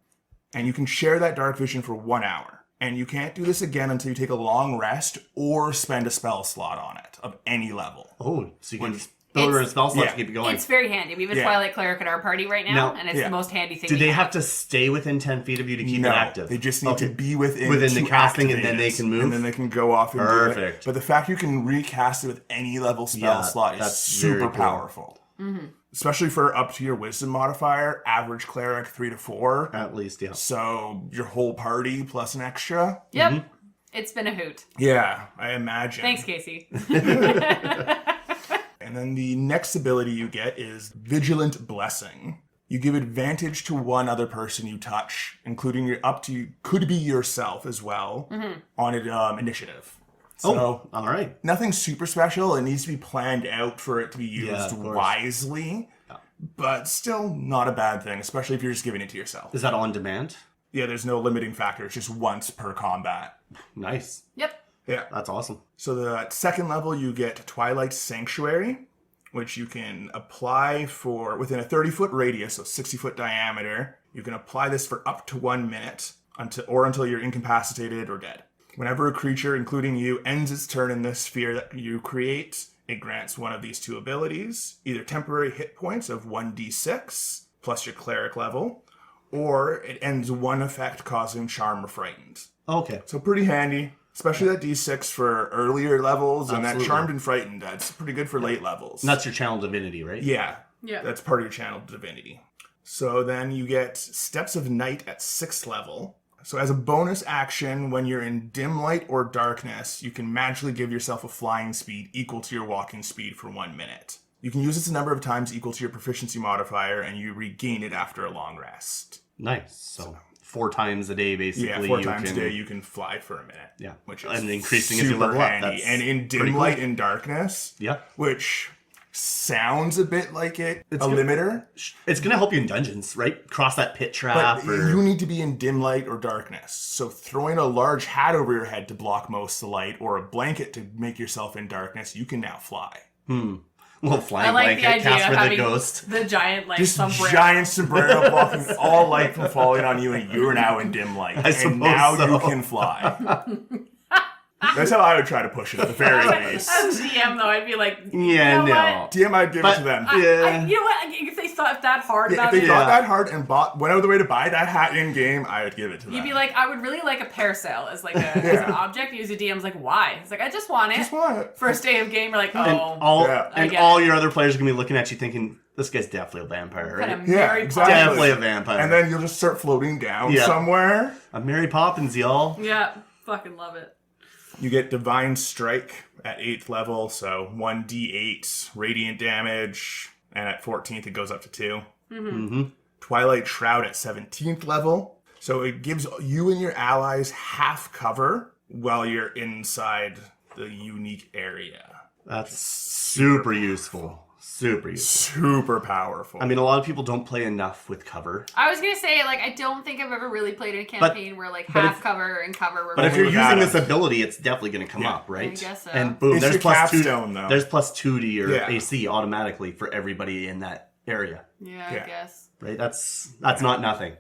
And you can share that dark vision for 1 hour. And you can't do this again until you take a long rest or spend a spell slot on it of any level. Oh, so you can build a spell slot to keep it going. It's very handy. We have a Twilight Cleric at our party right now, No. and it's the most handy thing. Do they have to stay within 10 feet of you to keep it active? They just need to be within the casting, and then activate they it, can move? And then they can go off and do Perfect. it. But the fact you can recast it with any level spell slot is that's very super cool. powerful. Mm-hmm. Especially for up to your wisdom modifier, average cleric 3 to 4. At least, yeah. So your whole party plus an extra. Yep. Mm-hmm. It's been a hoot. Yeah, I imagine. Thanks, Casey. And then the next ability you get is Vigilant Blessing. You give advantage to one other person you touch, including could be yourself as well, on initiative. So, all right. nothing super special. It needs to be planned out for it to be used wisely, but still not a bad thing, especially if you're just giving it to yourself. Is that on demand? Yeah, there's no limiting factor. It's just once per combat. Nice. Yep. Yeah. That's awesome. So the second level, you get Twilight Sanctuary, which you can apply for within a 30-foot radius, so 60-foot diameter. You can apply this for up to 1 minute until you're incapacitated or dead. Whenever a creature, including you, ends its turn in this sphere that you create, it grants one of these 2 abilities, either temporary hit points of 1d6 plus your cleric level, or it ends one effect causing charm or frightened. Okay. So pretty handy, especially that d6 for earlier levels, and that charmed and frightened, that's pretty good for late levels. And that's your channel divinity, right? Yeah. Yeah. That's part of your channel divinity. So then you get Steps of Night at 6th level. So as a bonus action, when you're in dim light or darkness, you can magically give yourself a flying speed equal to your walking speed for 1 minute. You can use this a number of times equal to your proficiency modifier, and you regain it after a long rest. Nice. So 4 times a day, basically. Yeah, 4 times a day you can fly for a minute. Yeah. Which is and increasing as you super level up. handy. That's and in dim pretty cool. light and darkness, Yeah. which sounds a bit like a good. limiter. It's going to help you in dungeons, right? Cross that pit trap. But you need to be in dim light or darkness. So throwing a large hat over your head to block most of the light or a blanket to make yourself in darkness, you can now fly. Little flying I like the blanket, idea Casper of the having Ghost. the giant like Just sombrero. giant sombrero blocking all light from falling on you, and you are now in dim light. I and suppose now so. you can fly. That's how I would try to push it at the very least. As DM though, I'd be like, Yeah, you know what? DM, I'd give it to them. Yeah. You know what? If they thought that hard Yeah, if about they it, thought that hard and went out of the way to buy that hat in game, I would give it to them. you'd be like, I would really like a parasail as like as an object. Use a DM's like, why? It's like, I just want it. Just want it. First day of game, you're like, And oh, all, Yeah. I and get all it. your other players are going to be looking at you thinking, this guy's definitely a vampire, right? kind of Yeah, Mary exactly. Poppins. Definitely a vampire. And then you'll just start floating down Yeah. somewhere. a Mary Poppins, y'all. Yeah, fucking love it. You get Divine Strike at 8th level, so 1d8 radiant damage, and at 14th it goes up to 2. Twilight Shroud at 17th level, so it gives you and your allies half cover while you're inside the unique area. That's super useful. Super useful. Super powerful. I mean, a lot of people don't play enough with cover. I was gonna say, like, I don't think I've ever really played in a campaign where like but half if- cover and cover were. But if Only you're with using Adam. this ability, it's definitely going to come up, right? I guess so. And boom, It's there's your plus capstone, 2. though. There's plus 2 to your Yeah. AC automatically for everybody in that area, yeah, Yeah. I guess. right? That's not nothing.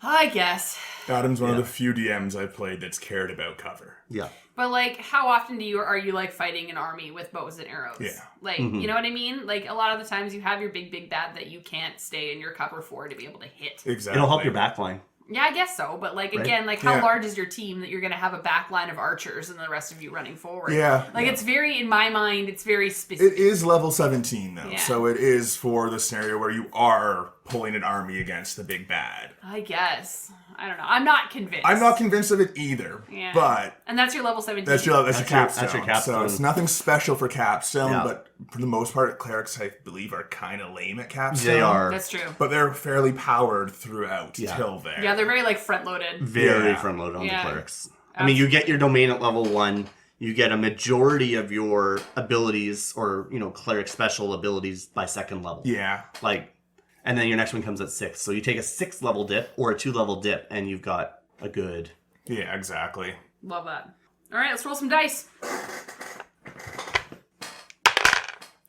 I guess. Adam's one of the few DMs I've played that's cared about cover. Yeah. But like, how often are you like fighting an army with bows and arrows? Yeah. Like, you know what I mean? Like, a lot of the times you have your big bad that you can't stay in your cover for to be able to hit. Exactly. It'll help your backline. Yeah, I guess so. But like, Right? again, like, how Yeah. large is your team that you're going to have a back line of archers and the rest of you running forward? Yeah. Like, it's very, in my mind, it's very specific. It is level 17, though, Yeah. so it is for the scenario where you are pulling an army against the big bad. I guess. I don't know. I'm not convinced. I'm not convinced of it either, Yeah. but And that's your level 17. that's your capstone. that's your capstone. So it's nothing special for capstone, Yeah. but for the most part, clerics, I believe, are kind of lame at capstone. They are That's true. But they're fairly powered throughout Yeah. till there. Yeah, they're very like front loaded. very Yeah. front loaded on Yeah. the clerics. I mean, you get your domain at level 1. You get a majority of your abilities or, cleric special abilities by 2nd level. Yeah. And then your next one comes at 6th. So you take a 6th level dip or a 2 level dip, and you've got a good. Yeah, exactly. Love that. All right, let's roll some dice.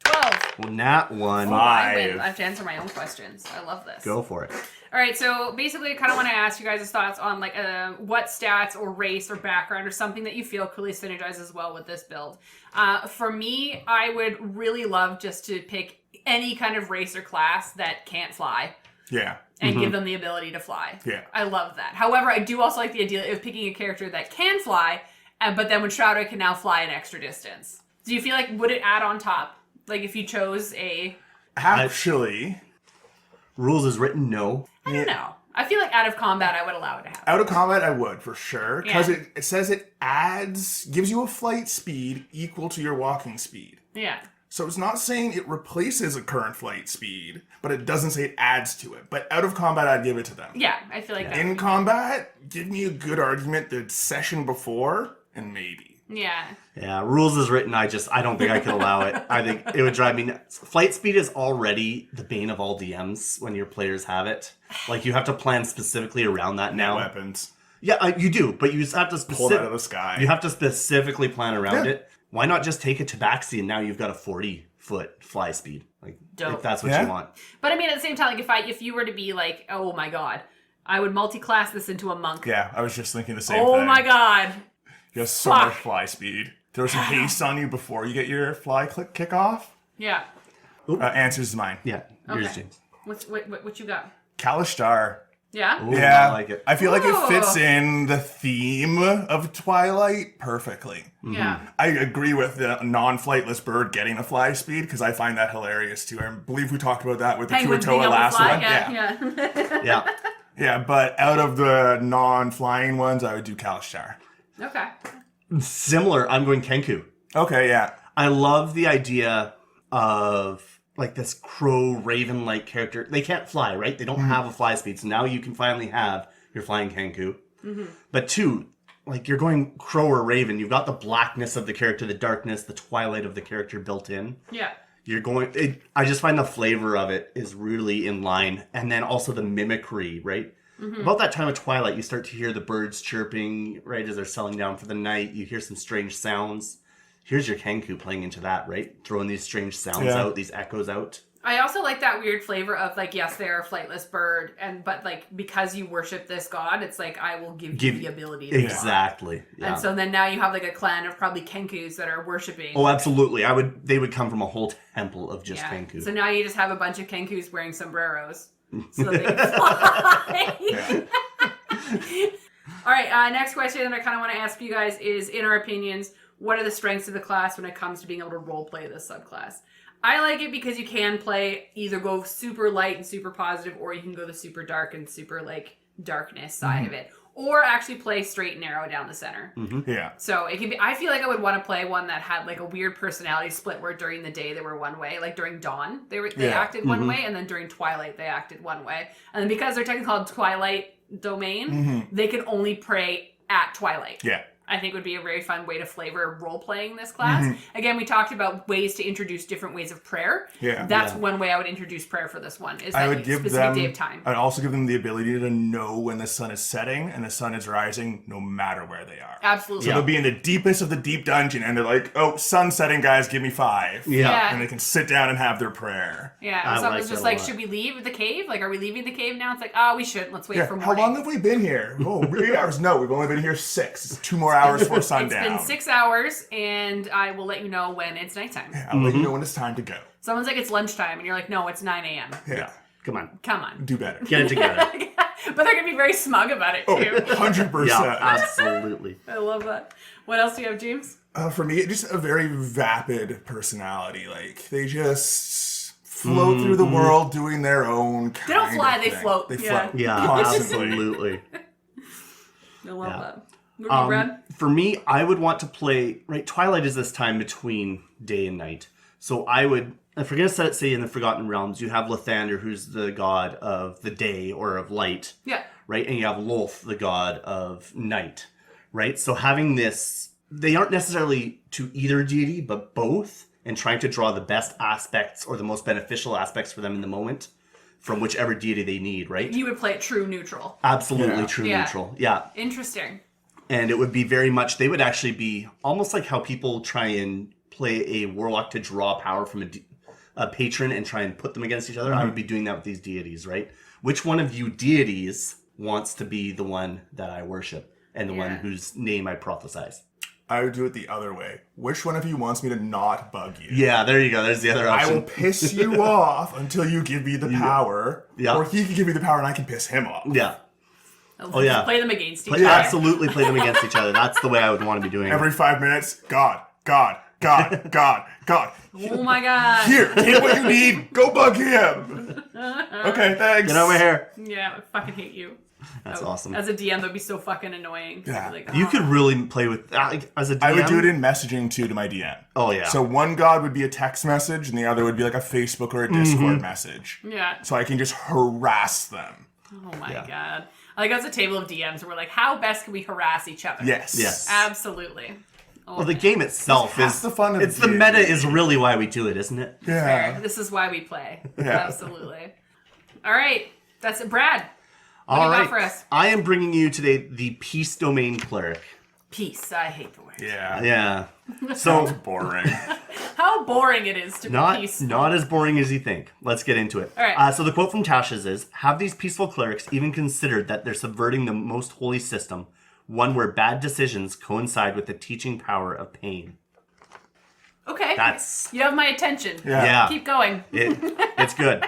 12. Well, nat 1. I win. 5. I have to answer my own questions. I love this. Go for it. All right, so basically, I kind of want to ask you guys' thoughts on like what stats or race or background or something that you feel really synergizes well with this build. For me, I would really love just to pick any kind of race or class that can't fly Yeah. and give them the ability to fly. Yeah. I love that. However, I do also like the idea of picking a character that can fly, but then when shrouded can now fly an extra distance. Do you feel like would it add on top? Like if you chose a, Actually, Rules is written, no. I don't know. I feel like out of combat, I would allow it to happen. out of combat, I would for sure. Because Yeah. it says it gives you a flight speed equal to your walking speed. Yeah. So it's not saying it replaces a current flight speed, but it doesn't say it adds to it. But out of combat, I'd give it to them. Yeah, I feel like that. In combat, give me a good argument the session before, and maybe. Yeah. Yeah, rules is written. I don't think I could allow it. I think it would drive me nuts. Flight speed is already the bane of all DMs when your players have it. Like, you have to plan specifically around that now. Weapons. Yeah, you do, but you just have to Pull it out of the sky. You have to specifically plan around Yeah. it. Why not just take a tabaxi and now you've got a 40-foot fly speed? Like, Dope. if that's what Yeah. you want. But I mean, at the same time, like if you were to be like, oh my god, I would multi-class this into a monk. Yeah, I was just thinking the same thing. Oh my god. You have so Fuck. much fly speed. Throw some haste on you before you get your fly kick off. Yeah. Answers mine. Yeah, yours, Okay. James. What you got? Kalishtar. Yeah. Ooh, Yeah, I like it. I feel like it fits Ooh. in the theme of Twilight perfectly. Yeah. I agree with the non-flightless bird getting a fly speed because I find that hilarious too. I believe we talked about that with the Penguins being Kuatoa able to last fly. one. Yeah. Yeah. Yeah, but out of the non-flying ones, I would do Kalishtar. Okay. Similar, I'm going Kenku. Okay, yeah. I love the idea of like this crow raven-like character. They can't fly, right? They don't have a fly speed, so now you can finally have your flying Kenku. But 2, like you're going crow or raven, you've got the blackness of the character, the darkness, the twilight of the character built in. Yeah. I just find the flavor of it is really in line. And then also the mimicry, right? About that time of Twilight, you start to hear the birds chirping, right, as they're settling down for the night. You hear some strange sounds. Here's your Kenku playing into that, right? Throwing these strange sounds out, these echoes out. I also like that weird flavor of, like, yes, they're a flightless bird, but, like, because you worship this god, it's like, I will give you the ability to Exactly. Yeah. And so then now you have, like, a clan of probably Kenkus that are worshiping. Oh, absolutely. They would come from a whole temple of just Kenku. So now you just have a bunch of Kenkus wearing sombreros. So that they can fly. All right, next question that I kind of want to ask you guys is, in our opinions, what are the strengths of the class when it comes to being able to roleplay this subclass? I like it because you can play, either go super light and super positive, or you can go the super dark and super, like, darkness side of it. Or actually play straight and narrow down the center. Yeah. So it can be. I feel like I would want to play one that had like a weird personality split, where during the day they were one way, like during dawn they acted one way, and then during twilight they acted one way. And then because they're technically called Twilight Domain, they can only pray at twilight. Yeah. I think would be a very fun way to flavor role-playing this class. Again, we talked about ways to introduce different ways of prayer. Yeah. That's one way I would introduce prayer for this one, is that I would give specific them, day of time. I'd also give them the ability to know when the sun is setting and the sun is rising, no matter where they are. Absolutely. So they'll be in the deepest of the deep dungeon, and they're like, oh, sun setting, guys, give me 5. Yeah. And they can sit down and have their prayer. Yeah, I and someone's like just that a like, lot. should we leave the cave? Like, are we leaving the cave now? It's like, oh, we shouldn't. Let's wait for How morning. long have we been here? Oh, 8 hours? No, we've only been here 6. It's 2 more hours before sundown. It's been 6 hours, and I will let you know when it's nighttime. I'll let you know when it's time to go. Someone's like, it's lunchtime, and you're like, no, it's 9 a.m. Yeah. Come on. Come on. Do better. Get it together. But they're going to be very smug about it, Oh, too. 100%. Yeah, absolutely. I love that. What else do you have, James? For me, just a very vapid personality. Like, they just float through the world doing their own kind They don't fly, of they thing. float. They Yeah. float. Yeah, Constantly. absolutely. I love Yeah. that. What about you, Brad? For me, I would want to play, right, Twilight is this time between day and night. So I would, if we're going to set it, say, in the Forgotten Realms, you have Lathander, who's the god of the day or of light, Yeah. right? And you have Lolth, the god of night, right? So having this, they aren't necessarily to either deity, but both, and trying to draw the best aspects or the most beneficial aspects for them in the moment from whichever deity they need, right? You would play it true neutral. Absolutely Yeah. true Yeah. neutral. Yeah. Interesting. And it would be very much, they would actually be almost like how people try and play a warlock to draw power from a patron and try and put them against each other. I would be doing that with these deities, right? Which one of you deities wants to be the one that I worship and the one whose name I prophesize? I would do it the other way. Which one of you wants me to not bug you? Yeah, there you go. There's the other I option. will piss you off until you give me the power. Yeah. Or he can give me the power and I can piss him off. Yeah. Oh, yeah. Play them against each Play- other. Absolutely play them against each other. That's the way I would want to be doing it. Every 5 minutes, God, God, God, God, God. Oh my god. Here, take what you need. Go bug him. Okay, thanks. Get over here. Yeah, I fucking hate you. That's awesome. As a DM, that'd be so fucking annoying. Yeah. Like, You oh. could really play with, as a DM. I would do it in messaging too to my DM. Oh, yeah. So one God would be a text message and the other would be like a Facebook or a Discord message. Yeah. So I can just harass them. Oh my god. Like, that's a table of DMs where we're like, how best can we harass each other? Yes. Yes. Absolutely. Oh, Well, the game itself That's is the fun of it's the D&D. meta is really why we do it, isn't it? Yeah. fair. This is why we play. Yeah. Absolutely. All right. That's it. Brad, what All do you right. got for us? I am bringing you today the Peace Domain Cleric. Peace. I hate the word. Yeah. Yeah. Sounds So boring. How boring it is to be not peaceful. as boring as you think. Let's get into it. All right. So the quote from Tasha's is, "Have these peaceful clerics even considered that they're subverting the most holy system, one where bad decisions coincide with the teaching power of pain?" Okay. That's- You have my attention. Yeah. Keep going. It's good.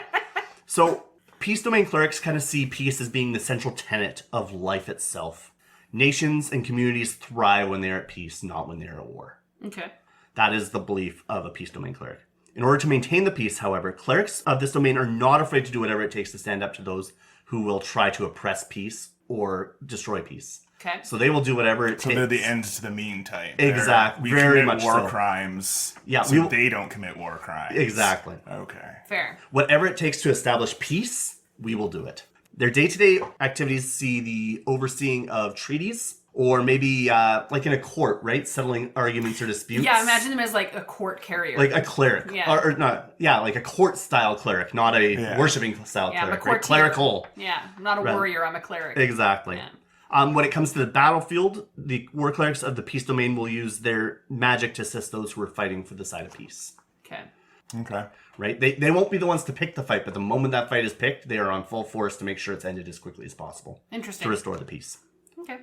So, Peace Domain clerics kind of see peace as being the central tenet of life itself. Nations and communities thrive when they are at peace, not when they are at war. Okay. That is the belief of a Peace Domain cleric. In order to maintain the peace, however, clerics of this domain are not afraid to do whatever it takes to stand up to those who will try to oppress peace or destroy peace. Okay. So they will do whatever it So takes. they're the end to the mean type. Exactly. We Very commit much war so. crimes. Yeah, So we will- they don't commit war crimes. Exactly. Okay. Fair. Whatever it takes to establish peace, we will do it. Their day-to-day activities see the overseeing of treaties, Or maybe like in a court, right? Settling arguments or disputes. Yeah, imagine them as like a court carrier. Like a cleric. Yeah. Or not, yeah, like a court-style cleric, not a worshipping-style Yeah, I'm a cleric. Right? courtier. Clerical. Yeah, I'm not a warrior, I'm a cleric. Exactly. Yeah. When it comes to the battlefield, the war clerics of the peace domain will use their magic to assist those who are fighting for the side of peace. Okay. Right? They won't be the ones to pick the fight, but the moment that fight is picked, they are on full force to make sure it's ended as quickly as possible. Interesting. To restore the peace. Okay.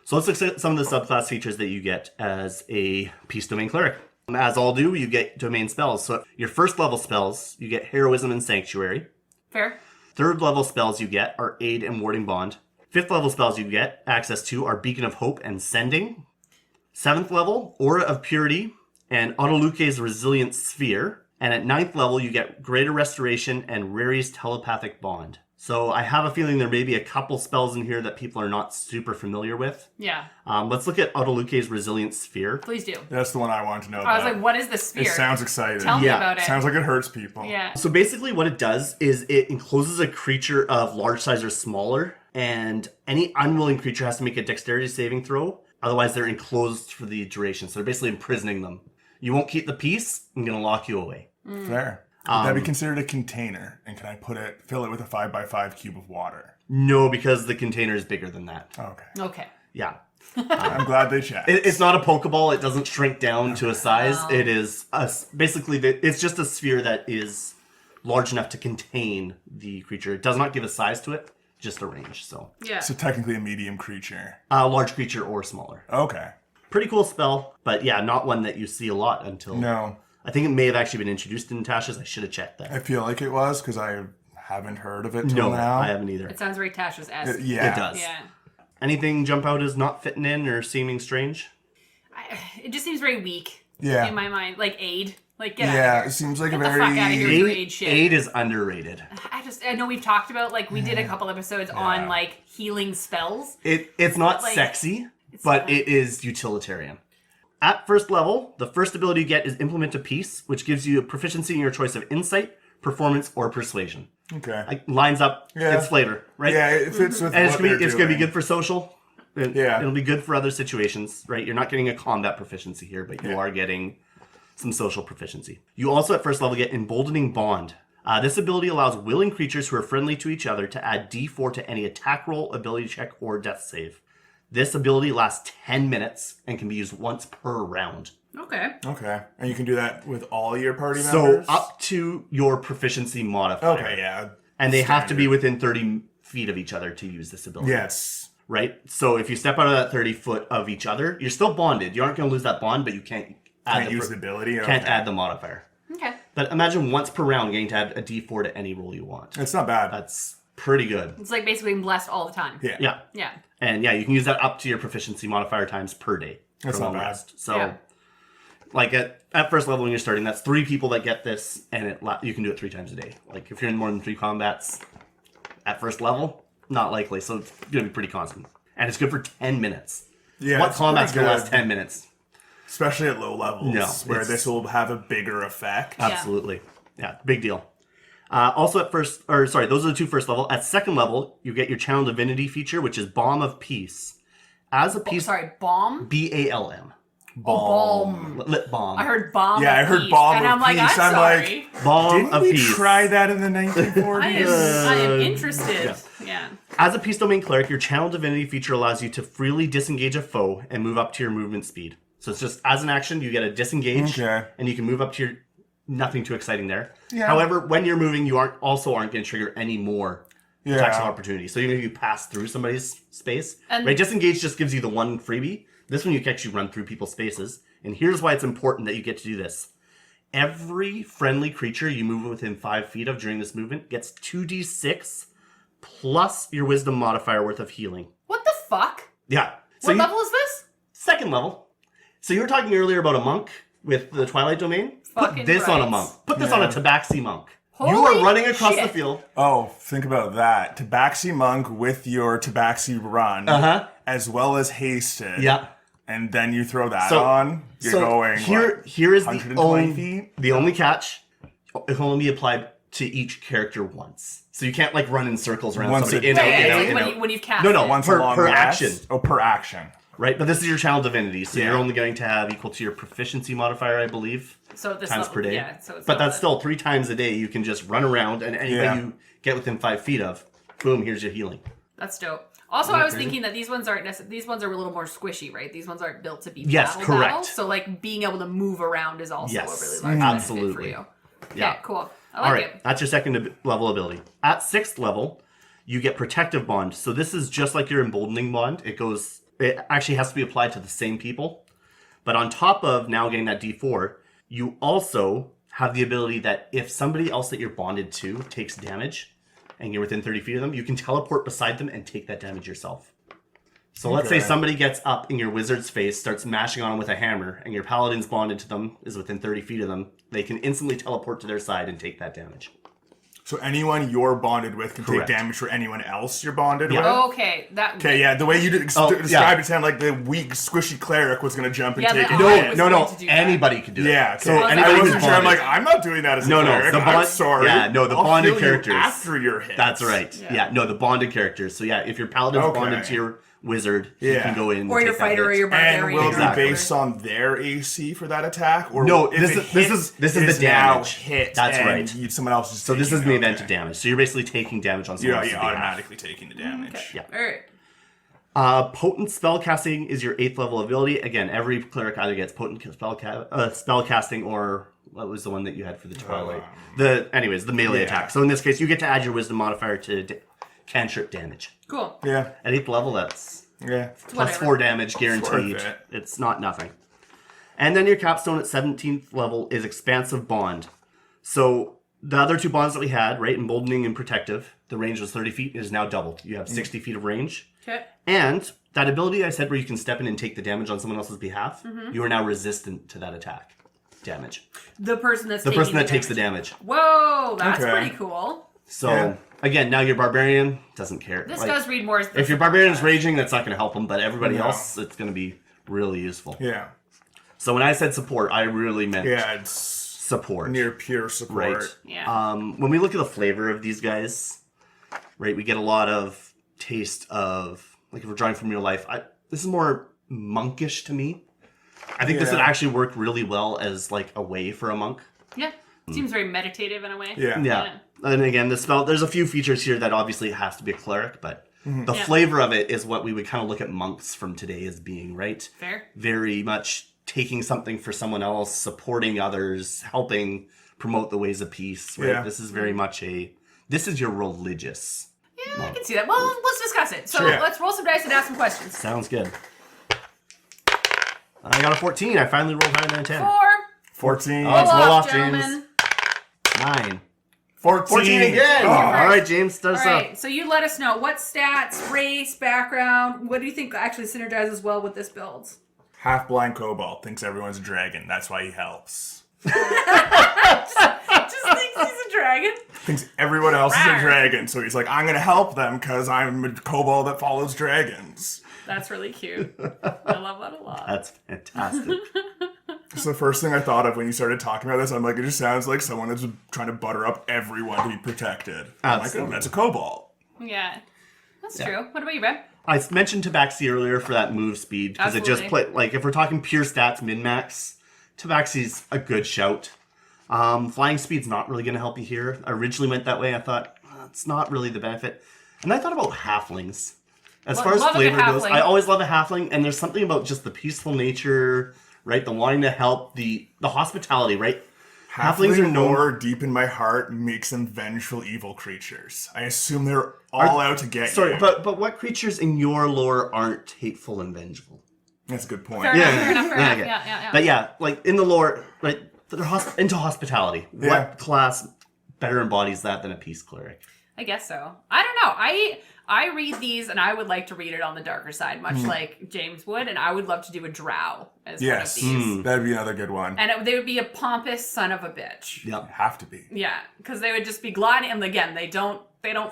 So let's look at some of the subclass features that you get as a peace domain cleric. As all do, you get domain spells. So your first level spells, you get heroism and sanctuary. Fair. Third level spells you get are aid and warding bond. Fifth level spells you get access to are beacon of hope and sending. Seventh level, aura of purity and Autoluke's resilient sphere. And at ninth level, you get greater restoration and Rari's telepathic bond. So I have a feeling there may be a couple spells in here that people are not super familiar with. Yeah. Let's look at Autoluke's resilient sphere. Please do. That's the one I wanted to know I was about. like, what is the sphere? It sounds exciting. Tell me about it. Sounds like it hurts people. Yeah. So basically what it does is it encloses a creature of large size or smaller, and any unwilling creature has to make a dexterity saving throw. Otherwise, they're enclosed for the duration. So they're basically imprisoning them. You won't keep the peace. I'm going to lock you away. Fair. Would that be considered a container? And can I fill it with a 5x5 cube of water? No, because the container is bigger than that. Okay. Okay. Yeah. I'm glad they checked. It's not a Pokeball. It doesn't shrink down to a size. It is basically it's just a sphere that is large enough to contain the creature. It does not give a size to it, just a range. So Yeah. So technically a medium creature. large creature or smaller. Okay. Pretty cool spell, but yeah, not one that you see a lot until. No. I think it may have actually been introduced in Tasha's. I should have checked that. I feel like it was because I haven't heard of it till No, now. I haven't either. It sounds very Tasha's-esque. Yeah. It does. Yeah. Anything jump out as not fitting in or seeming strange? It just seems very weak. Yeah. In my mind. Like aid. Like, get out Yeah, of it here. seems like Get a the very... fuck outta here. Your aid shit. Aid is underrated. I know we've talked about, like, we did a couple episodes on, like, healing spells. It's not like, sexy, but it is utilitarian. At first level, the first ability you get is Implement of Peace, which gives you a proficiency in your choice of Insight, Performance, or Persuasion. Okay. Like, lines up, it's flavor, right? Yeah, it fits with And what it's gonna be good for social. Yeah. It'll be good for other situations, right? You're not getting a combat proficiency here, but you are getting some social proficiency. You also at first level get Emboldening Bond. This ability allows willing creatures who are friendly to each other to add D4 to any attack roll, ability check, or death save. This ability lasts 10 minutes and can be used once per round. Okay. Okay. And you can do that with all your party So members? up to your proficiency modifier. Okay, yeah. And they have to be within 30 feet of each other to use this ability. Yes. Right? So if you step out of that 30 foot of each other, you're still bonded. You aren't going to lose that bond, but you can't use the ability? Can't Okay. add the modifier. Okay. But imagine once per round getting to add a D4 to any roll you want. It's not bad. That's pretty good. It's like basically blessed all the time. Yeah. Yeah. Yeah. And yeah, you can use that up to your proficiency modifier times per day. That's for not long bad. rest. So, Yeah. like at first level when you're starting, that's 3 people that get this, and you can do it 3 times a day. Like if you're in more than 3 combats at first level, not likely. So it's going to be pretty constant. And it's good for 10 minutes. Yeah, What it's combat's pretty going to good. last 10 minutes? Especially at low levels, No, where it's- this will have a bigger effect. Absolutely. Yeah, big deal. Also those are the 2 first level. At second level, you get your Channel Divinity feature, which is Balm of Peace. As a piece, Bomb? BALM. Balm. Lip balm. I heard bomb. Yeah, of I heard peace, bomb and of I'm like, peace. I'm I'm like, sorry. Balm Didn't of we Peace. try that in the 1940s? I am interested. Yeah. As a Peace Domain Cleric, your Channel Divinity feature allows you to freely disengage a foe and move up to your movement speed. So it's just, as an action, you get a disengage, Okay. and you can move up to your... Nothing too exciting there. Yeah. However, when you're moving, you aren't going to trigger any more attacks of opportunity. So even if you pass through somebody's space, right? Disengage just gives you the one freebie. This one you can actually run through people's spaces. And here's why it's important that you get to do this. Every friendly creature you move within 5 feet of during this movement gets 2d6 plus your wisdom modifier worth of healing. What the fuck? Yeah. So What level is this? Second level. So you were talking earlier about a monk with the Twilight Domain. Fucking Put this on a right. monk. Put this on a Tabaxi monk. You Holy are running across shit. the field. Oh, think about that. Tabaxi Monk with your Tabaxi run, as well as hasted. Yeah. And then you throw that on, you're going, here is 120 feet? the only catch. It can only be applied to each character once. So you can't like run in circles around Once somebody. a In, out, day. in, out, It's in, like out. when you've cast No, it. once per a long per rest? action. Oh, per action. Right, but this is your channel divinity, so Yeah. you're only going to have equal to your proficiency modifier, I believe. So this times level, per day. Yeah, so it's but not that's a- still 3 times a day. You can just run around, and anybody Yeah. you get within 5 feet of, boom, here's your healing. That's dope. Also, I was crazy? thinking that these ones aren't these ones are a little more squishy, right? These ones aren't built to be Yes, battle. correct. So like being able to move around is also Yes, a really large benefit for absolutely. you. Yeah. Okay, cool. I All like right, it. that's your second level ability. At 6th level, you get Protective Bond. So this is just like your Emboldening Bond. It actually has to be applied to the same people. But on top of now getting that D4, you also have the ability that if somebody else that you're bonded to takes damage, and you're within 30 feet of them, you can teleport beside them and take that damage yourself. So let's say Okay. somebody gets up in your wizard's face, starts mashing on them with a hammer, and your paladin's bonded to them, is within 30 feet of them, they can instantly teleport to their side and take that damage. So anyone you're bonded with can Correct. take damage for anyone else you're bonded Yeah. with? Okay, that. Okay, yeah, the way you described yeah. it sounded like the weak, squishy cleric was going to jump and Yeah, take the- it. No, away. was No, going to do that. anybody can do it. Yeah, So okay. I anybody I who's wasn't sure. I'm bonded. like, I'm not doing that as a No, cleric. the I'm bond- sorry. yeah, no, the I'll bonded heal you characters. after your hit. That's right. Yeah. no, the bonded characters. So yeah, if your paladin's Okay. bonded to your wizard, you Yeah. can go in Or and your take that fighter or hit. your And barbarian. will Exactly. it be based on their AC for that attack? Or No, if this it is- this hits, is- this is it the now damage. hit. That's and right. Someone else is So this taking is the it, event okay. of damage. So you're basically taking damage on someone You're else's behalf. automatically taking the damage. Okay. Yeah. All right. Potent spellcasting is your 8th level ability. Again, every cleric either gets potent spellcasting or what was the one that you had for the Twilight? The melee yeah. attack. So in this case, you get to add your wisdom modifier to cantrip damage. Cool. Yeah, At 8th level, that's yeah. plus Whatever. 4 damage guaranteed. Worth it. It's not nothing. And then your capstone at 17th level is Expansive Bond. So the other 2 bonds that we had, right, Emboldening and Protective, the range was 30 feet, is now doubled. You have 60 feet of range. Okay. And that ability I said where you can step in and take the damage on someone else's behalf, you are now resistant to that attack damage. The person that's The taking person that takes the damage. Whoa, that's Okay. pretty cool. So, Yeah. again, now your barbarian doesn't care. This Like, does read more. if your barbarian is raging, that's not going to help him, but everybody No. else, it's going to be really useful. Yeah. So when I said support, I really meant Yeah, it's support. near pure support. Right. Yeah. When we look at the flavor of these guys, right, we get a lot of taste of, like if we're drawing from real life, this is more monkish to me. I think this would Yeah. actually work really well as like a way for a monk. Yeah. Seems very meditative in a way. Yeah. Yeah. And again, the spell, there's a few features here that obviously it has to be a cleric, but the Yeah. flavor of it is what we would kind of look at monks from today as being, right? Fair. Very much taking something for someone else, supporting others, helping promote the ways of peace, right? Yeah. This is very much this is your religious. Yeah, I can see that. Well, let's discuss it. So Sure, yeah. let's roll some dice and ask some questions. Sounds good. I got a 14. I finally rolled higher than a 10. 4. 14. Oh, it's Roll roll off, off, gentlemen. James. 9. 14. 14 again. Oh, All right, James, All start us right, up. so you let us know what stats, race, background. What do you think actually synergizes well with this build? Half-blind kobold thinks everyone's a dragon. That's why he helps. Just thinks he's a dragon. Thinks everyone else is a Rawr. dragon. So he's like, I'm going to help them because I'm a kobold that follows dragons. That's really cute. I love that a lot. That's fantastic. So the first thing I thought of when you started talking about this, I'm like, it just sounds like someone that's trying to butter up everyone to be protected. I'm like, Absolutely. oh, that's a kobold. Yeah, that's true. What about you, Ben? I mentioned Tabaxi earlier for that move speed because it just Absolutely. like if we're talking pure stats min-max, Tabaxi's a good shout. Flying speed's not really going to help you here. I originally went that way. I thought it's not really the benefit. And I thought about halflings. As far as love a good flavor goes, halfling. I always love a halfling, and there's something about just the peaceful nature, right? The wanting to help, the hospitality, right? Halflings are known. lore deep in my heart makes them vengeful evil creatures. I assume they're all out to get Sorry, you. but what creatures in your lore aren't hateful and vengeful? That's a good point. Fair enough, fair enough, fair enough. okay. Yeah. But yeah, like in the lore, right? They're into hospitality. Yeah. What class better embodies that than a peace cleric? I guess so. I don't know. I read these and I would like to read it on the darker side, much like James would, and I would love to do a drow as Yes, one of these. that'd be another good one. And they would be a pompous son of a bitch. Yep. Have to be. Yeah, because they would just be gliding, and again, they don't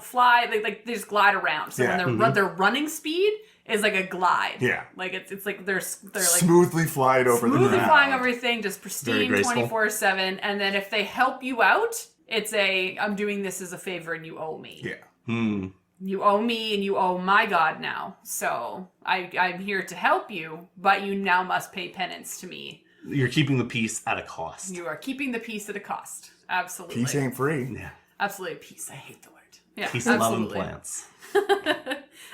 fly. They just glide around. So Yeah. when their running speed is like a glide. Yeah. like it's like they're like Smoothly fly it over the smoothly ground. flying everything, just Very pristine graceful. 24/7. And then if they help you out, it's I'm doing this as a favor and you owe me. Yeah. you owe me and you owe my god now. So I'm here to help you, but you now must pay penance to me. You're keeping the peace at a cost. You are keeping the peace at a cost. Absolutely. Peace ain't free. Yeah. Absolutely. Peace. I hate the word. Yeah, Peace, absolutely. love, and plants.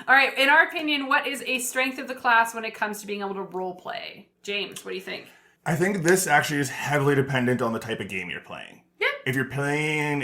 All right. In our opinion, what is a strength of the class when it comes to being able to role play? James, what do you think? I think this actually is heavily dependent on the type of game you're playing. Yeah. If you're playing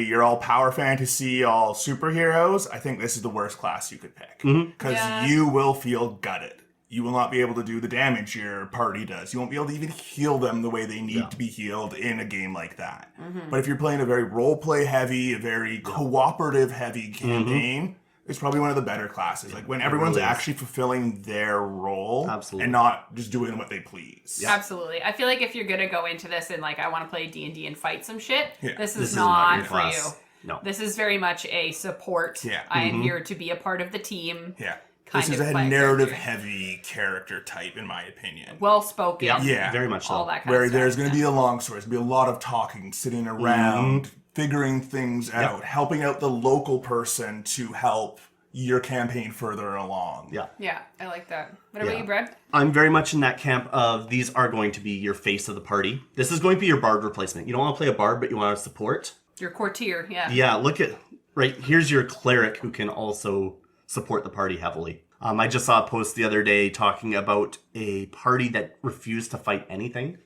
you're all power fantasy, all superheroes, I think this is the worst class you could pick. Because you will feel gutted. You will not be able to do the damage your party does. You won't be able to even heal them the way they need to be healed in a game like that. But if you're playing a very roleplay heavy, a very cooperative heavy campaign, it's probably one of the better classes. Like when everyone's really actually fulfilling their role Absolutely. and not just doing what they please. Yeah. Absolutely. I feel like if you're going to go into this and like, I want to play D&D and fight some shit, this is not your for you. class. No. This is very much a support. Yeah. I am here to be a part of the team. Yeah. Kind This is of a play narrative-heavy character type, in my opinion. Well spoken. Yeah. Very much so. All that kind Where of stuff. there's going to be a long story. There's going to be a lot of talking, sitting around, figuring things out, helping out the local person to help your campaign further along. Yeah. Yeah, I like that. What about you, Brad? I'm very much in that camp of these are going to be your face of the party. This is going to be your bard replacement. You don't want to play a bard, but you want to support. Your courtier, yeah. Yeah, look at, right, here's your cleric who can also support the party heavily. I just saw a post the other day talking about a party that refused to fight anything.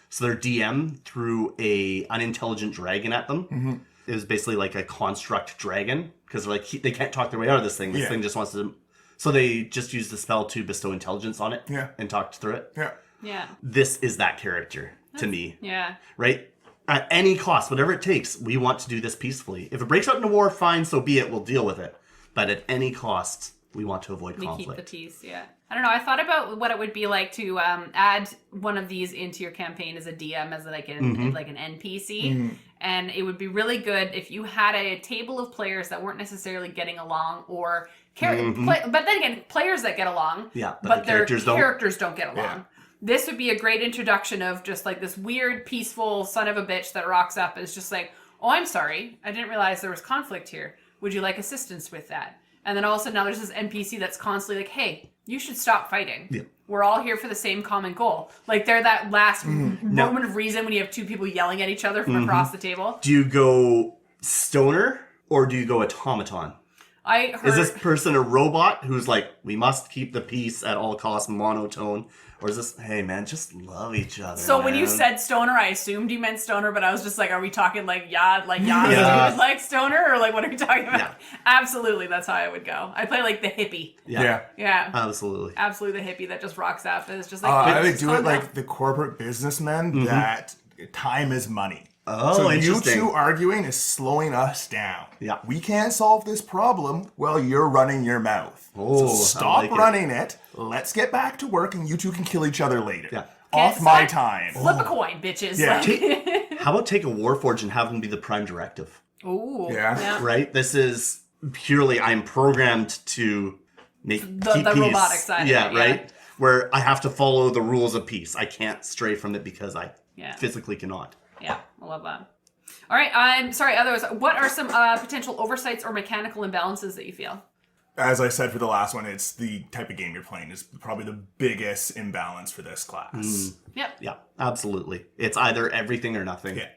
So their DM threw a unintelligent dragon at them. It was basically like a construct dragon because like they can't talk their way out of this thing. This thing just wants to. So they just used the spell to bestow intelligence on it and talked through it. Yeah. Yeah. This is that character to me. Yeah. Right? At any cost, whatever it takes, we want to do this peacefully. If it breaks out into war, fine, so be it. We'll deal with it. But at any cost, we want to avoid We conflict. keep the tease, yeah. I don't know. I thought about what it would be like to add one of these into your campaign as a DM, as like an NPC, and it would be really good if you had a table of players that weren't necessarily getting along, or but then again, players that get along, but their characters don't get along. Yeah. This would be a great introduction of just like this weird, peaceful son of a bitch that rocks up and is just like, "Oh, I'm sorry, I didn't realize there was conflict here. Would you like assistance with that?" And then also now there's this NPC that's constantly like, "Hey, you should stop fighting. Yeah. We're all here for the same common goal." Like they're that last moment of reason when you have two people yelling at each other from across the table. Do you go stoner or do you go automaton? I heard. Is this person a robot who's like, we must keep the peace at all costs, monotone? Or is this, hey man, just love each other? So when you man. said stoner, I assumed you meant stoner, but I was just like, are we talking like Yeah. like stoner, or like what are we talking about? Yeah. Absolutely, that's how I would go. I play like the hippie. Yeah. Yeah. Absolutely. Absolutely the hippie that just rocks up and is just like, I would "Just do calm it down." like the corporate businessmen that time is money. Oh, so you interesting. two arguing is slowing us down. Yeah. We can't solve this problem while you're running your mouth. Oh, so I stop like it. running it. Let's get back to work and you two can kill each other later. Yeah. Off Okay, my so time. Flip a coin, bitches. Yeah. Like- How about take a Warforge and have them be the prime directive? Ooh. Yeah. Right? This is purely, I'm programmed to keep the peace. robotic side of Yeah, it, yeah. right? Where I have to follow the rules of peace. I can't stray from it because I Yeah. physically cannot. Yeah, I love that. All right, I'm sorry, others. What are some potential oversights or mechanical imbalances that you feel? As I said for the last one, it's the type of game you're playing is probably the biggest imbalance for this class. Yep. Yeah, absolutely. It's either everything or nothing. Yeah.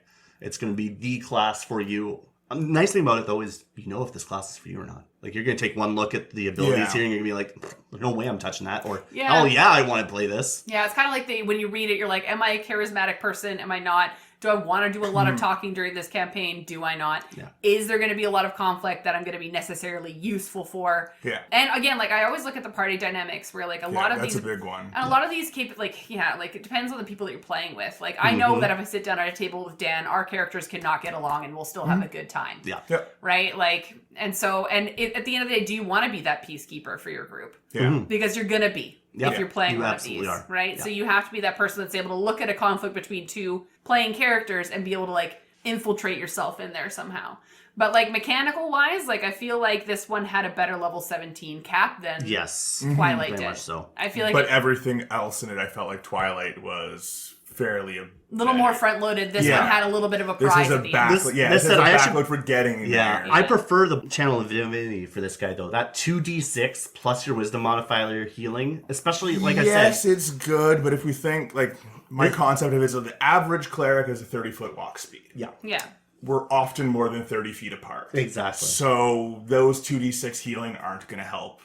It's going to be the class for you. Nice thing about it, though, is you know if this class is for you or not. Like, you're going to take one look at the abilities here and you're going to be like, there's no way I'm touching that. Or, Yeah. oh, yeah, I want to play this. Yeah, it's kind of like when you read it, you're like, am I a charismatic person? Am I not? Do I want to do a lot of talking during this campaign? Do I not? Yeah. Is there going to be a lot of conflict that I'm going to be necessarily useful for? Yeah. And again, like I always look at the party dynamics where like a lot of that's these a big one. And a lot of these like it depends on the people that you're playing with. Like I know that if I sit down at a table with Dan, our characters cannot get along and we'll still have a good time. Yeah. Yep. Right? Like, and so, at the end of the day, do you want to be that peacekeeper for your group? Yeah. Because you're going to be. Yeah. If you're playing You one of absolutely these, are. right? Yeah. So you have to be that person that's able to look at a conflict between two playing characters and be able to like infiltrate yourself in there somehow. But like mechanical wise, like I feel like this one had a better level 17 cap than Twilight very did. much so. I feel like But everything else in it, I felt like Twilight was fairly a little more front loaded. This Yeah. one had a little bit of a This prize is a at the back. end. This is a backload for getting in Yeah, there. I prefer the Channel of Divinity for this guy though. That 2d6 plus your Wisdom modifier healing, especially like I yes, said. it's good, but if we think like my concept of it is that the average cleric has a 30-foot walk speed. Yeah, Yeah. We're often more than 30 feet apart. exactly. So those 2d6 healing aren't going to help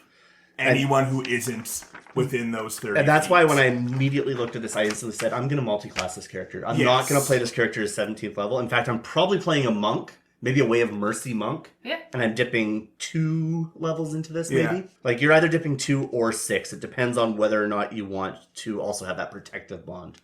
anyone who isn't within those 30 And that's feet. why when I immediately looked at this, I instantly said, I'm going to multi-class this character. I'm not going to play this character as 17th level. In fact, I'm probably playing a monk, maybe a Way of Mercy monk. Yeah. And I'm dipping 2 levels into this, Yeah. maybe. Like, you're either dipping 2 or 6. It depends on whether or not you want to also have that protective bond,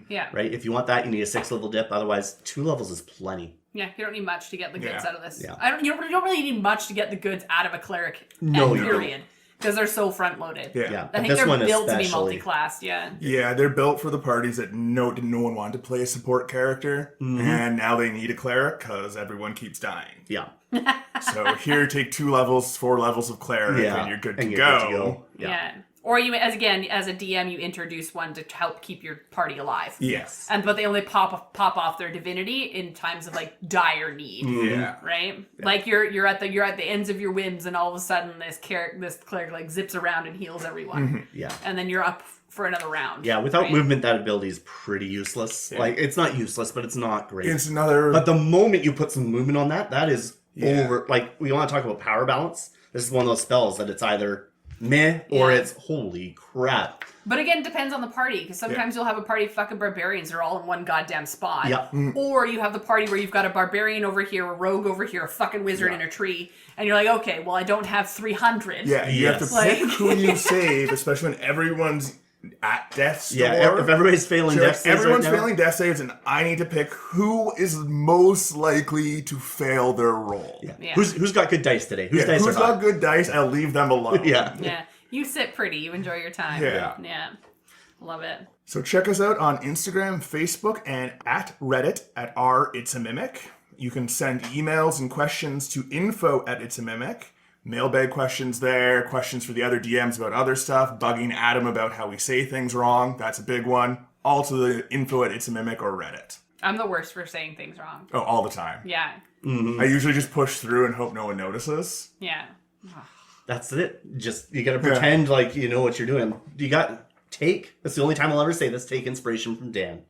Yeah. right? If you want that, you need a 6-level dip. Otherwise, 2 levels is plenty. Yeah, you don't need much to get the goods Yeah. out of this. Yeah. You don't really need much to get the goods out of a cleric. No, you period. Because they're so front loaded. Yeah. Yeah. I But think this they're one built to be especially. multi-class, yeah. Yeah, they're built for the parties that no one wanted to play a support character, and now they need a cleric because everyone keeps dying. Yeah. So here, take 2 levels, 4 levels of cleric, Yeah. and you're good to And you're go. good to go. Yeah. Or you, as a DM, you introduce one to help keep your party alive. Yes. But they only pop off their divinity in times of like dire need. Yeah. Right? Like you're at the ends of your whims, and all of a sudden this cleric like zips around and heals everyone. Yeah. And then you're up for another round. Yeah, without right? movement, that ability is pretty useless. Like, it's not useless, but it's not great. It's another. But the moment you put some movement on that, that is Yeah. over. Like, we want to talk about power balance. This is one of those spells that it's either meh or Yeah. it's holy crap. But again, it depends on the party, because sometimes you'll have a party of fucking barbarians that are all in one goddamn spot. Yeah. Or you have the party where you've got a barbarian over here, a rogue over here, a fucking wizard in a tree, and you're like, okay, well, I don't have 300. Yeah, you have to Yes. pick who you save, especially when everyone's at death's door. Yeah, if everybody's failing So, like, death saves everyone's right now, failing death saves, and I need to pick who is most likely to fail their roll. Yeah. Yeah. Who's got good dice today? Whose Yeah, dice who's are got hot? good dice, I'll leave them alone. Yeah. Yeah. You sit pretty. You enjoy your time. Yeah. Yeah. Love it. So check us out on Instagram, Facebook, and at Reddit at @it'samimic. You can send emails and questions to info@it'samimic. Mailbag questions there, questions for the other DMs about other stuff, bugging Adam about how we say things wrong. That's a big one. All to the info@it'samimic or Reddit. I'm the worst for saying things wrong. Oh, all the time. Yeah. I usually just push through and hope no one notices. Yeah. That's it. Just, you gotta pretend like you know what you're doing. You got, that's the only time I'll ever say this, take inspiration from Dan.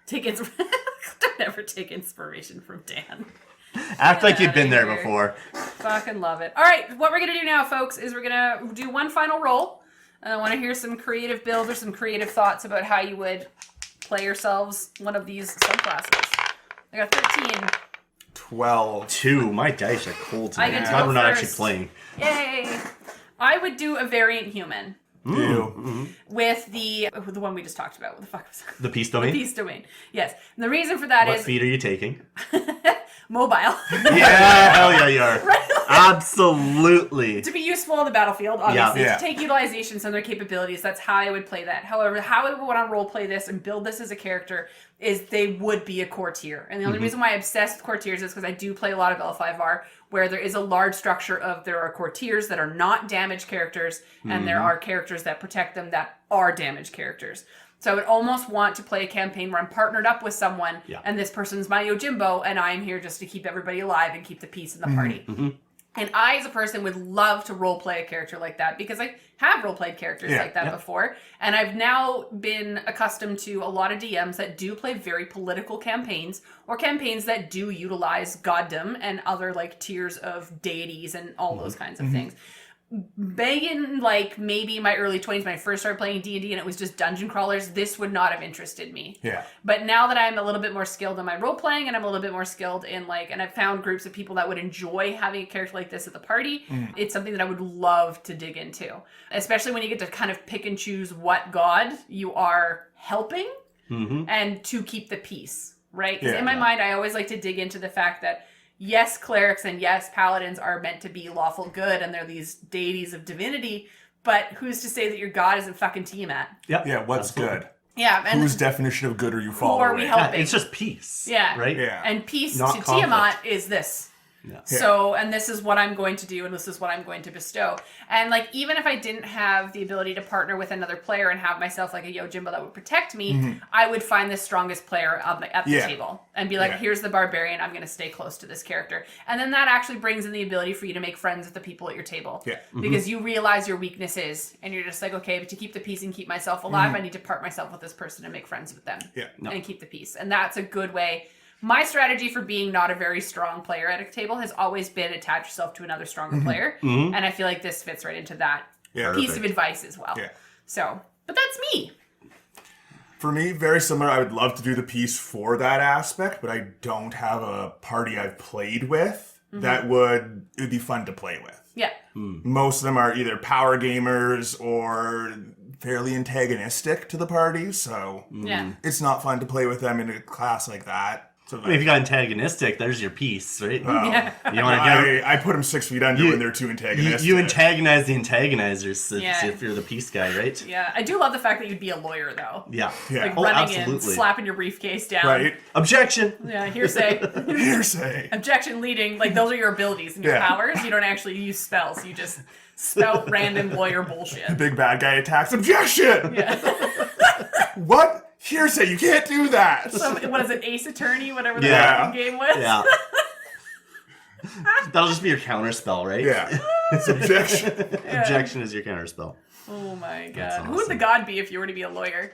Don't ever take inspiration from Dan. Act like you've outta been there here. before. Fucking love it. All right, what we're going to do now, folks, is we're going to do one final roll. And I want to hear some creative builds or some creative thoughts about how you would play yourselves one of these subclasses. I got 13. 12. 2. My dice are cold I today. get to God, go we're not actually first. playing. Yay! I would do a variant human Ew. with the one we just talked about. What the fuck was that? The peace domain? Peace domain. Yes. And the reason for that What is feet are you taking? mobile. Yeah, hell yeah, you are. Absolutely. To be useful on the battlefield, obviously. Yeah. To take utilizations and their capabilities, that's how I would play that. However, how I would want to roleplay this and build this as a character is they would be a courtier. And the only reason why I'm obsessed with courtiers is because I do play a lot of L5R, where there is a large structure of there are courtiers that are not damage characters, and there are characters that protect them that are damage characters. So I would almost want to play a campaign where I'm partnered up with someone, and this person's my Yojimbo, and I'm here just to keep everybody alive and keep the peace in the party. And I, as a person, would love to roleplay a character like that because I have roleplayed characters like that before. And I've now been accustomed to a lot of DMs that do play very political campaigns or campaigns that do utilize goddom and other like tiers of deities and all those kinds of things. Back in like maybe my early 20s when I first started playing D&D and it was just dungeon crawlers, this would not have interested me. Yeah. But now that I'm a little bit more skilled in my role playing and I'm a little bit more skilled in like, and I've found groups of people that would enjoy having a character like this at the party, it's something that I would love to dig into. Especially when you get to kind of pick and choose what god you are helping and to keep the peace, right? Because in my mind, I always like to dig into the fact that yes, clerics and yes, paladins are meant to be lawful good and they're these deities of divinity, but who's to say that your god isn't fucking Tiamat? Yep. Yeah, what's Absolutely. good? Yeah, and Whose definition of good are you who following? are we helping? Yeah, it's just peace. Yeah. Right? Yeah. And peace Not to conflict. Tiamat is this. Yeah. So, and this is what I'm going to do, and this is what I'm going to bestow. And like, even if I didn't have the ability to partner with another player and have myself like a Yojimbo that would protect me, I would find the strongest player at the table and be like, here's the barbarian, I'm going to stay close to this character. And then that actually brings in the ability for you to make friends with the people at your table. Yeah. Because you realize your weaknesses, and you're just like, okay, but to keep the peace and keep myself alive, I need to part myself with this person and make friends with them. Yeah. And keep the peace. And that's a good way. My strategy for being not a very strong player at a table has always been attach yourself to another stronger player. And I feel like this fits right into that piece of advice as well. Yeah. So, but that's me. For me, very similar. I would love to do the piece for that aspect, but I don't have a party I've played with that it would be fun to play with. Yeah. Most of them are either power gamers or fairly antagonistic to the party, so Yeah. it's not fun to play with them in a class like that. So I mean, if you got antagonistic, there's your piece, right? Yeah. You want to I put them 6 feet under when they're too antagonistic. you antagonize the antagonizers Yeah. if you're the peace guy, right? Yeah. I do love the fact that you'd be a lawyer, though. Yeah. Yeah. Like Oh, running in, absolutely. slapping your briefcase down. Right? Objection. Yeah, hearsay. Hearsay. Objection leading. Like, those are your abilities and your Yeah. powers. You don't actually use spells. You just spout random lawyer bullshit. Big bad guy attacks. Objection! Yeah. What? Hearsay, you can't do that! So, what is it, Ace Attorney, whatever the Yeah. fucking game was? Yeah. That'll just be your counter spell, right? Yeah. It's objection. Objection is your counter spell. Oh my god. That's Who would the awesome. god be if you were to be a lawyer?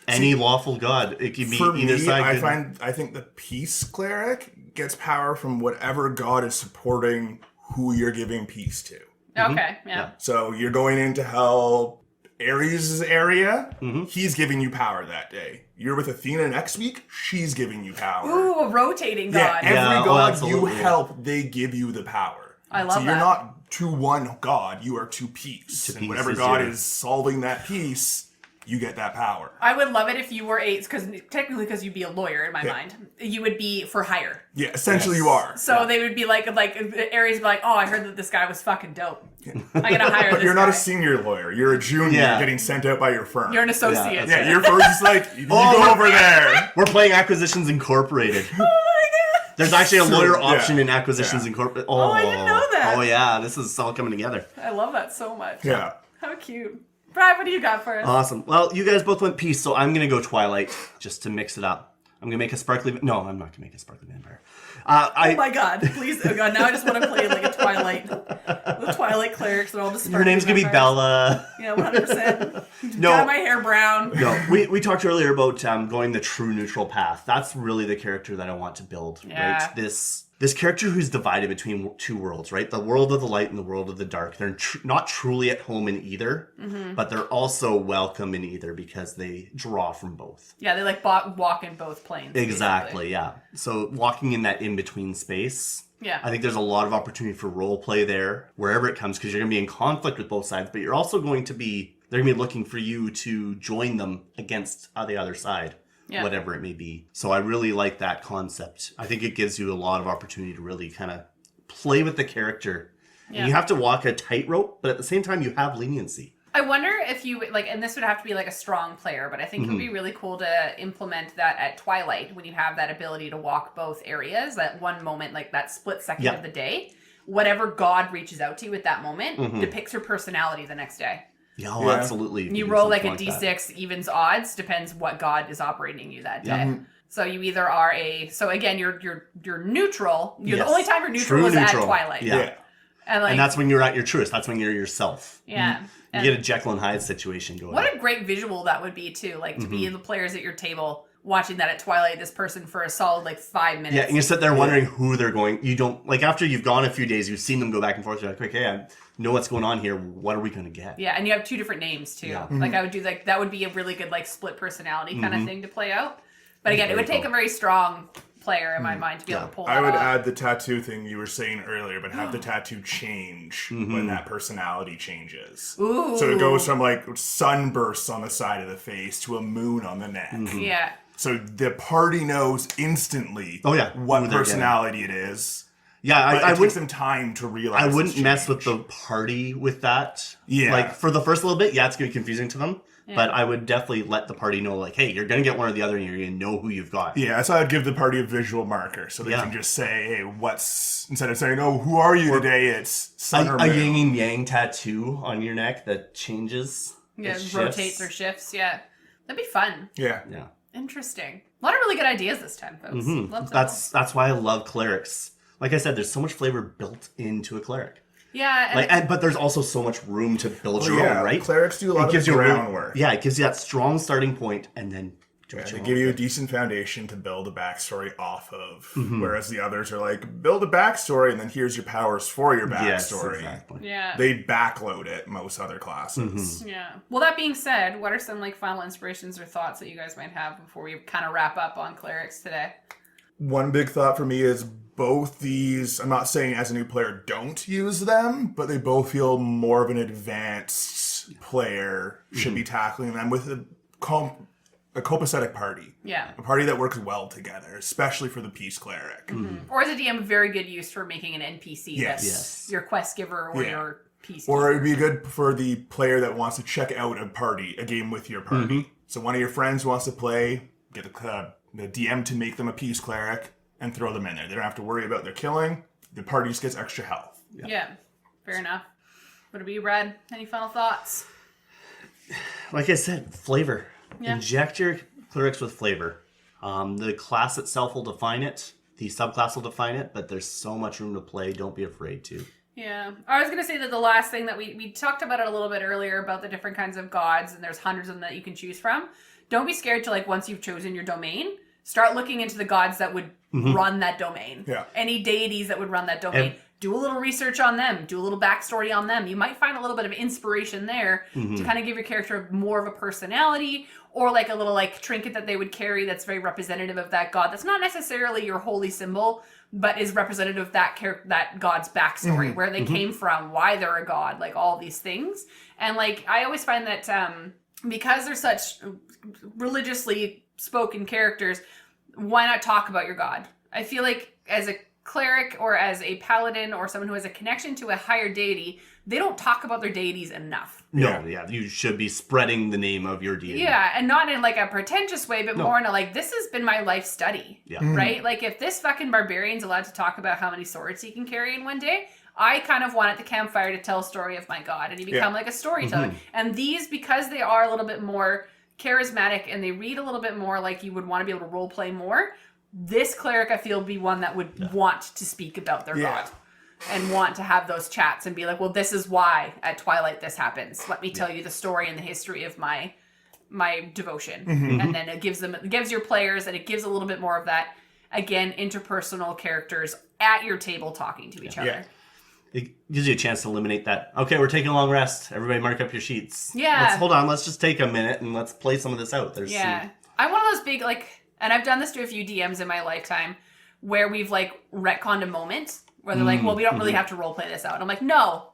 Any lawful god. It could be For either me, side. I think the peace cleric gets power from whatever god is supporting who you're giving peace to. Okay, yeah. Yeah. So you're going in to help Ares' area, he's giving you power that day. You're with Athena next week, she's giving you power. Ooh, a rotating Yeah, god. every Yeah, oh, god you absolutely. help, they give you the power. I love So you're that. not to one god, you are to peace. To and peace whatever is god your- is solving that peace, you get that power. I would love it if you were because technically, because you'd be a lawyer in my mind, you would be for hire. Yeah, essentially you are. So they would be like Ares would be like, oh, I heard that this guy was fucking dope. I'm gonna hire But this you're not guy. a senior lawyer, you're a junior Yeah. getting sent out by your firm. You're an associate. that's yeah, your firm's just like, you go over there. We're playing Acquisitions Incorporated. Oh my god. There's actually a lawyer Yeah. option in Acquisitions Yeah. Incorporated. Oh, I didn't know that. Oh yeah, this is all coming together. I love that so much. Yeah. How cute. Brad, what do you got for us? Awesome. Well, you guys both went peace, so I'm gonna go Twilight just to mix it up. I'm gonna make a sparkly. No, I'm not gonna make a sparkly vampire. Oh my god, please. Oh god, now I just want to play like a Twilight. The Twilight clerics and all the Her name's gonna be Bella. Yeah, 100%. No. Dye my hair brown. No, we talked earlier about going the true neutral path. That's really the character that I want to build, Yeah. right? This character who's divided between two worlds, right? The world of the light and the world of the dark. They're not truly at home in either, but they're also welcome in either because they draw from both. Yeah, they like walk in both planes. Exactly, yeah. So walking in that in-between space, Yeah. I think there's a lot of opportunity for role play there, wherever it comes, because you're going to be in conflict with both sides, but you're also going to be, they're going to be looking for you to join them against the other side, whatever it may be. So I really like that concept. I think it gives you a lot of opportunity to really kind of play with the character. Yeah. And you have to walk a tightrope, but at the same time, you have leniency. I wonder if you like, and this would have to be like a strong player, but I think it would be really cool to implement that at Twilight when you have that ability to walk both areas. That one moment, like that split second of the day, whatever god reaches out to you at that moment depicts her personality the next day. Yeah, oh, Yeah. absolutely. And you do roll like a something d6 evens odds, depends what god is operating you that day. So you either are so again you're neutral. You're Yes. the only time you're neutral True is neutral. at Twilight. Yeah. And like And that's when you're at your truest. That's when you're yourself. yeah. You And get a Jekyll and Hyde situation going. what a great visual that would be too. Like to be the players at your table watching that at Twilight, this person for a solid like 5 minutes. Yeah, and you sit there wondering who they're going. You don't, like, after you've gone a few days, you've seen them go back and forth. You're like, okay, I know what's going on here. What are we going to get? Yeah, and you have two different names too. Yeah. Like I would do like that would be a really good like split personality kind of thing to play out. But again, it would take a very strong player in my mind to be able to pull that I would off. add the tattoo thing you were saying earlier, but have the tattoo change when that personality changes. Ooh. So it goes from like sunbursts on the side of the face to a moon on the neck. Yeah. So the party knows instantly Oh, yeah, what who they're personality it is. Yeah, But I it takes wouldn't. them time to realize. I this wouldn't mess with change. the party with that. Yeah. Like, for the first little bit, yeah, it's going to be confusing to them. But I would definitely let the party know, like, hey, you're going to get one or the other, and you're going to know who you've got. Yeah, so I'd give the party a visual marker so they can just say, hey, instead of saying, oh, who are you today, it's sun or a moon. yin and yang tattoo on your neck that changes. Yeah, it rotates or shifts. Yeah, that'd be fun. Yeah. Interesting. A lot of really good ideas this time, folks. Love them. That's why I love clerics. Like I said, there's so much flavor built into a cleric. Yeah, but there's also so much room to build your own, right? Clerics do a lot of groundwork. Yeah, it gives you that strong starting point, and then they give you a decent foundation to build a backstory off of. Whereas the others are like, build a backstory, and then here's your powers for your backstory. Yes, exactly. Yeah. They backload it, most other classes. Yeah. Well, that being said, what are some like final inspirations or thoughts that you guys might have before we kind of wrap up on clerics today? One big thought for me is both these, I'm not saying as a new player don't use them, but they both feel more of an advanced player should be tackling them with a copacetic party. Yeah. A party that works well together, especially for the peace cleric. Or as a DM, very good use for making an NPC Yes. that's your quest giver or your peace. Or it would be good for the player that wants to check out a game with your party. So one of your friends wants to play, get the DM to make them a peace cleric and throw them in there. They don't have to worry about their killing. The party just gets extra health. Yeah. Fair enough. What about you, Brad? Any final thoughts? Like I said, flavor. Yeah. Inject your clerics with flavor. The class itself will define it. The subclass will define it, but there's so much room to play. Don't be afraid to. Yeah. I was going to say that the last thing that we talked about it a little bit earlier about the different kinds of gods, and there's hundreds of them that you can choose from. Don't be scared to, like, once you've chosen your domain, start looking into the gods that would run that domain. Yeah. Any deities that would run that domain. Do a little research on them. Do a little backstory on them. You might find a little bit of inspiration there to kind of give your character more of a personality, or like a little like trinket that they would carry that's very representative of that god. That's not necessarily your holy symbol, but is representative of that god's backstory, where they came from, why they're a god, like all these things. And like I always find that because they're such religiously spoken characters, why not talk about your god? I feel like as a cleric or as a paladin or someone who has a connection to a higher deity, they don't talk about their deities enough. No, you should be spreading the name of your deity. Yeah, and not in like a pretentious way, but more in a like, this has been my life study. Yeah. Right? Like if this fucking barbarian's allowed to talk about how many swords he can carry in one day, I kind of want at the campfire to tell a story of my god, and you become like a storyteller. And these, because they are a little bit more charismatic and they read a little bit more like you would want to be able to role play more, this cleric I feel would be one that would want to speak about their god and want to have those chats and be like, well, this is why at Twilight this happens. Let me tell you the story and the history of my devotion. And then it gives your players, and it gives a little bit more of that, again, interpersonal characters at your table talking to each other. It gives you a chance to eliminate that. Okay, we're taking a long rest. Everybody mark up your sheets. Yeah. Hold on. Let's just take a minute and let's play some of this out. I'm one of those big, like, and I've done this to a few DMs in my lifetime where we've, like, retconned a moment where they're like, well, we don't really have to roleplay this out. And I'm like, no,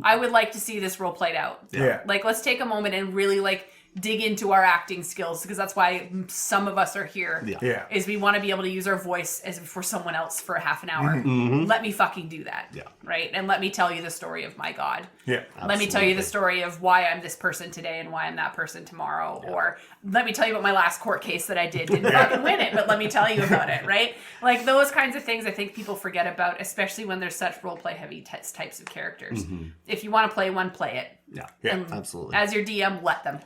I would like to see this role played out. Like, let's take a moment and really, like, dig into our acting skills, because that's why some of us are here. Is we want to be able to use our voice as for someone else for a half an hour. Let me fucking do that. Right? And let me tell you the story of my god. Let me tell you the story of why I'm this person today and why I'm that person tomorrow. Or let me tell you about my last court case that I didn't fucking win it, but let me tell you about it. Right? Like those kinds of things I think people forget about, especially when there's such roleplay heavy types of characters. If you want to play one, play it. Absolutely. As your DM, let them.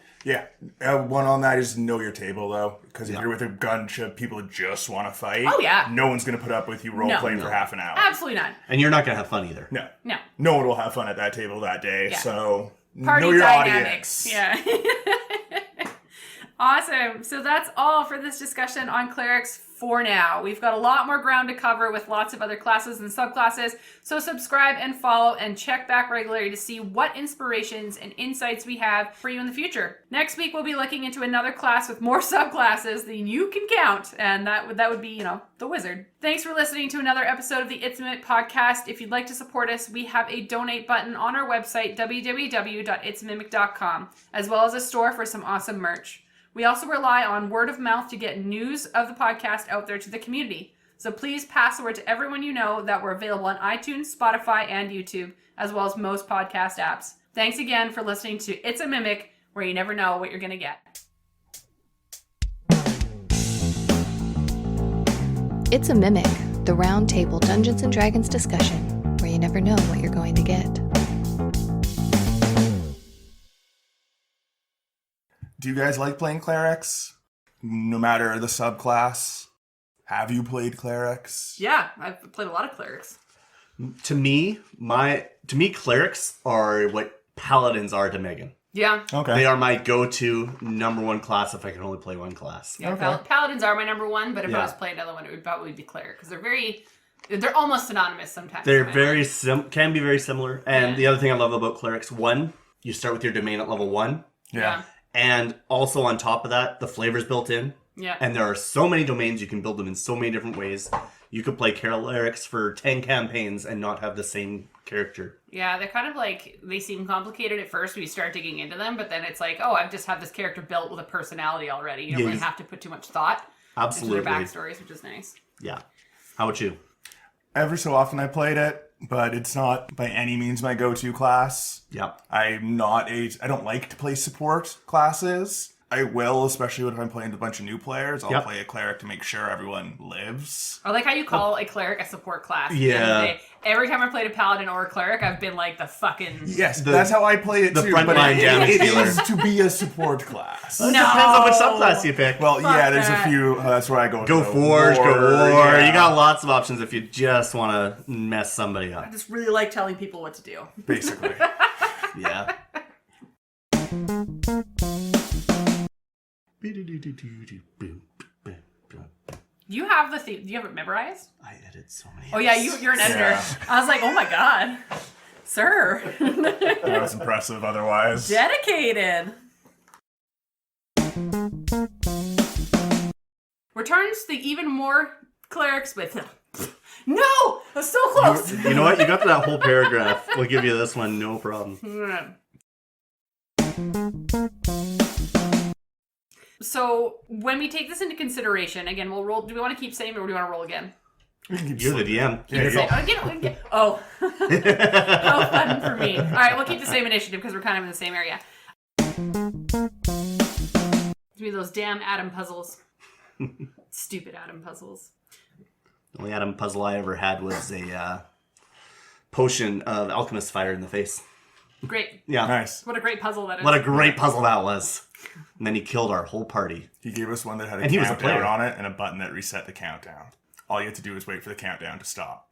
One on that is know your table, though. Because if you're with a bunch of people who just want to fight, no one's going to put up with you role-playing for half an hour. Absolutely not. And you're not going to have fun either. No. No. No one will have fun at that table that day, so Party know your dynamics. audience. Awesome. So that's all for this discussion on clerics for now. We've got a lot more ground to cover with lots of other classes and subclasses. So subscribe and follow and check back regularly to see what inspirations and insights we have for you in the future. Next week, we'll be looking into another class with more subclasses than you can count. And that would be, the wizard. Thanks for listening to another episode of the It's a Mimic podcast. If you'd like to support us, we have a donate button on our website, www.itsamimic.com, as well as a store for some awesome merch. We also rely on word of mouth to get news of the podcast out there to the community. So please pass the word to everyone you know that we're available on iTunes, Spotify, and YouTube, as well as most podcast apps. Thanks again for listening to It's a Mimic. where you never know what you're going to get. It's a Mimic, the round table Dungeons and Dragons discussion, where you never know what you're going to get. Do you guys like playing clerics? No matter the subclass? Have you played clerics? Yeah, I've played a lot of clerics. To me, clerics are what paladins are to Megan. Yeah. Okay. They are my go-to number one class if I can only play one class. Yeah, Okay. Paladins are my number one, but if I Yeah. was playing another one, it would probably be Cleric, because they're almost synonymous sometimes. They're in my very mind. can be very similar. And Yeah. the other thing I love about clerics, one, you start with your domain at level 1, Yeah. and also on top of that, the flavor's built in. Yeah. And there are so many domains, you can build them in so many different ways. You could play clerics for 10 campaigns and not have the same character. Yeah, they're kind of like, they seem complicated at first when you start digging into them, but then it's like, oh, I've just have this character built with a personality already. You don't really Yes. have to put too much thought Absolutely. into their backstories, which is nice. Yeah. How about you? Every so often I played it, but it's not by any means my go-to class. Yeah. I don't like to play support classes. I will, especially when I'm playing with a bunch of new players. I'll Yep. play a cleric to make sure everyone lives. I like how you call a cleric a support class. At the Yeah. end of the day. Every time I played a paladin or a cleric, I've been like the fucking... Yes, that's how I play it the too. frontline but damage it dealer. is to be a support class. It depends on which subclass you pick. Well, Fuck yeah, there's that. a few. That's where I go. Go to Forge, go War. yeah. You got lots of options if you just want to mess somebody I up. just really like telling people what to do. Basically. Yeah. Do you have the theme? Do you have it memorized? I edit so many. Oh yeah, you're an editor. Yeah. I was like, oh my god, sir, That was impressive otherwise. dedicated. Returns the even more clerics with no, that's so close. You know what? You got to that whole paragraph. We'll give you this one, no problem. So when we take this into consideration, again, we'll roll. Do we want to keep same, or do we want to roll again? We can keep You're the slipping. DM. Yeah, Keep it you're- going. Oh, how fun for me. All right, we'll keep the same initiative because we're kind of in the same area. Give me those damn atom puzzles. Stupid atom puzzles. The only atom puzzle I ever had was a potion of alchemist fire in the face. Great. Yeah. Nice. What a great puzzle that is. What a great puzzle that was. And then he killed our whole party. He gave us one that had a And he was a countdown player. on it and a button that reset the countdown. All you had to do was wait for the countdown to stop.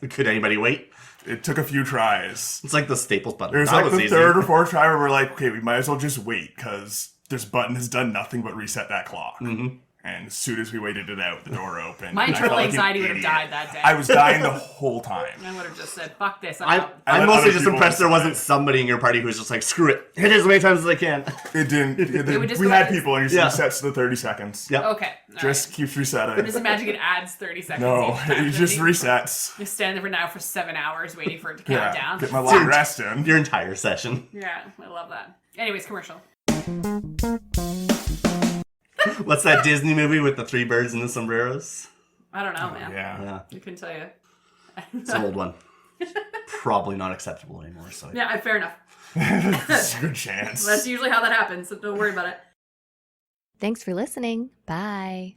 Could anybody wait? It took a few tries. It's like the Staples button. It was That like the easy. third or fourth try where we're like, okay, we might as well just wait because this button has done nothing but reset that clock. Mm-hmm. And as soon as we waited it out, the door opened. My and I internal felt like an anxiety would have idiot. died that day. I was dying the whole time. I would have just said, fuck this. I'm out. I let mostly other just people impressed there decide. wasn't somebody in your party who was just like, screw it. Hit it as many times as I can. It didn't. would just we go had like- people and it Yeah. just resets to the 30 seconds. Yep. Okay. all Just right. keeps resetting. Just imagine it adds 30 seconds. No, each time. it just You resets. stand there for now for 7 hours waiting for it to count Yeah, down. get my long rest in. Your entire session. Yeah, I love that. Anyways, commercial. What's that Disney movie with the 3 birds and the sombreros? I don't know, man. Yeah. Yeah, I couldn't tell you. it's an old one. Probably not acceptable anymore. So Yeah, fair enough. There's a good chance. That's usually how that happens, so don't worry about it. Thanks for listening. Bye.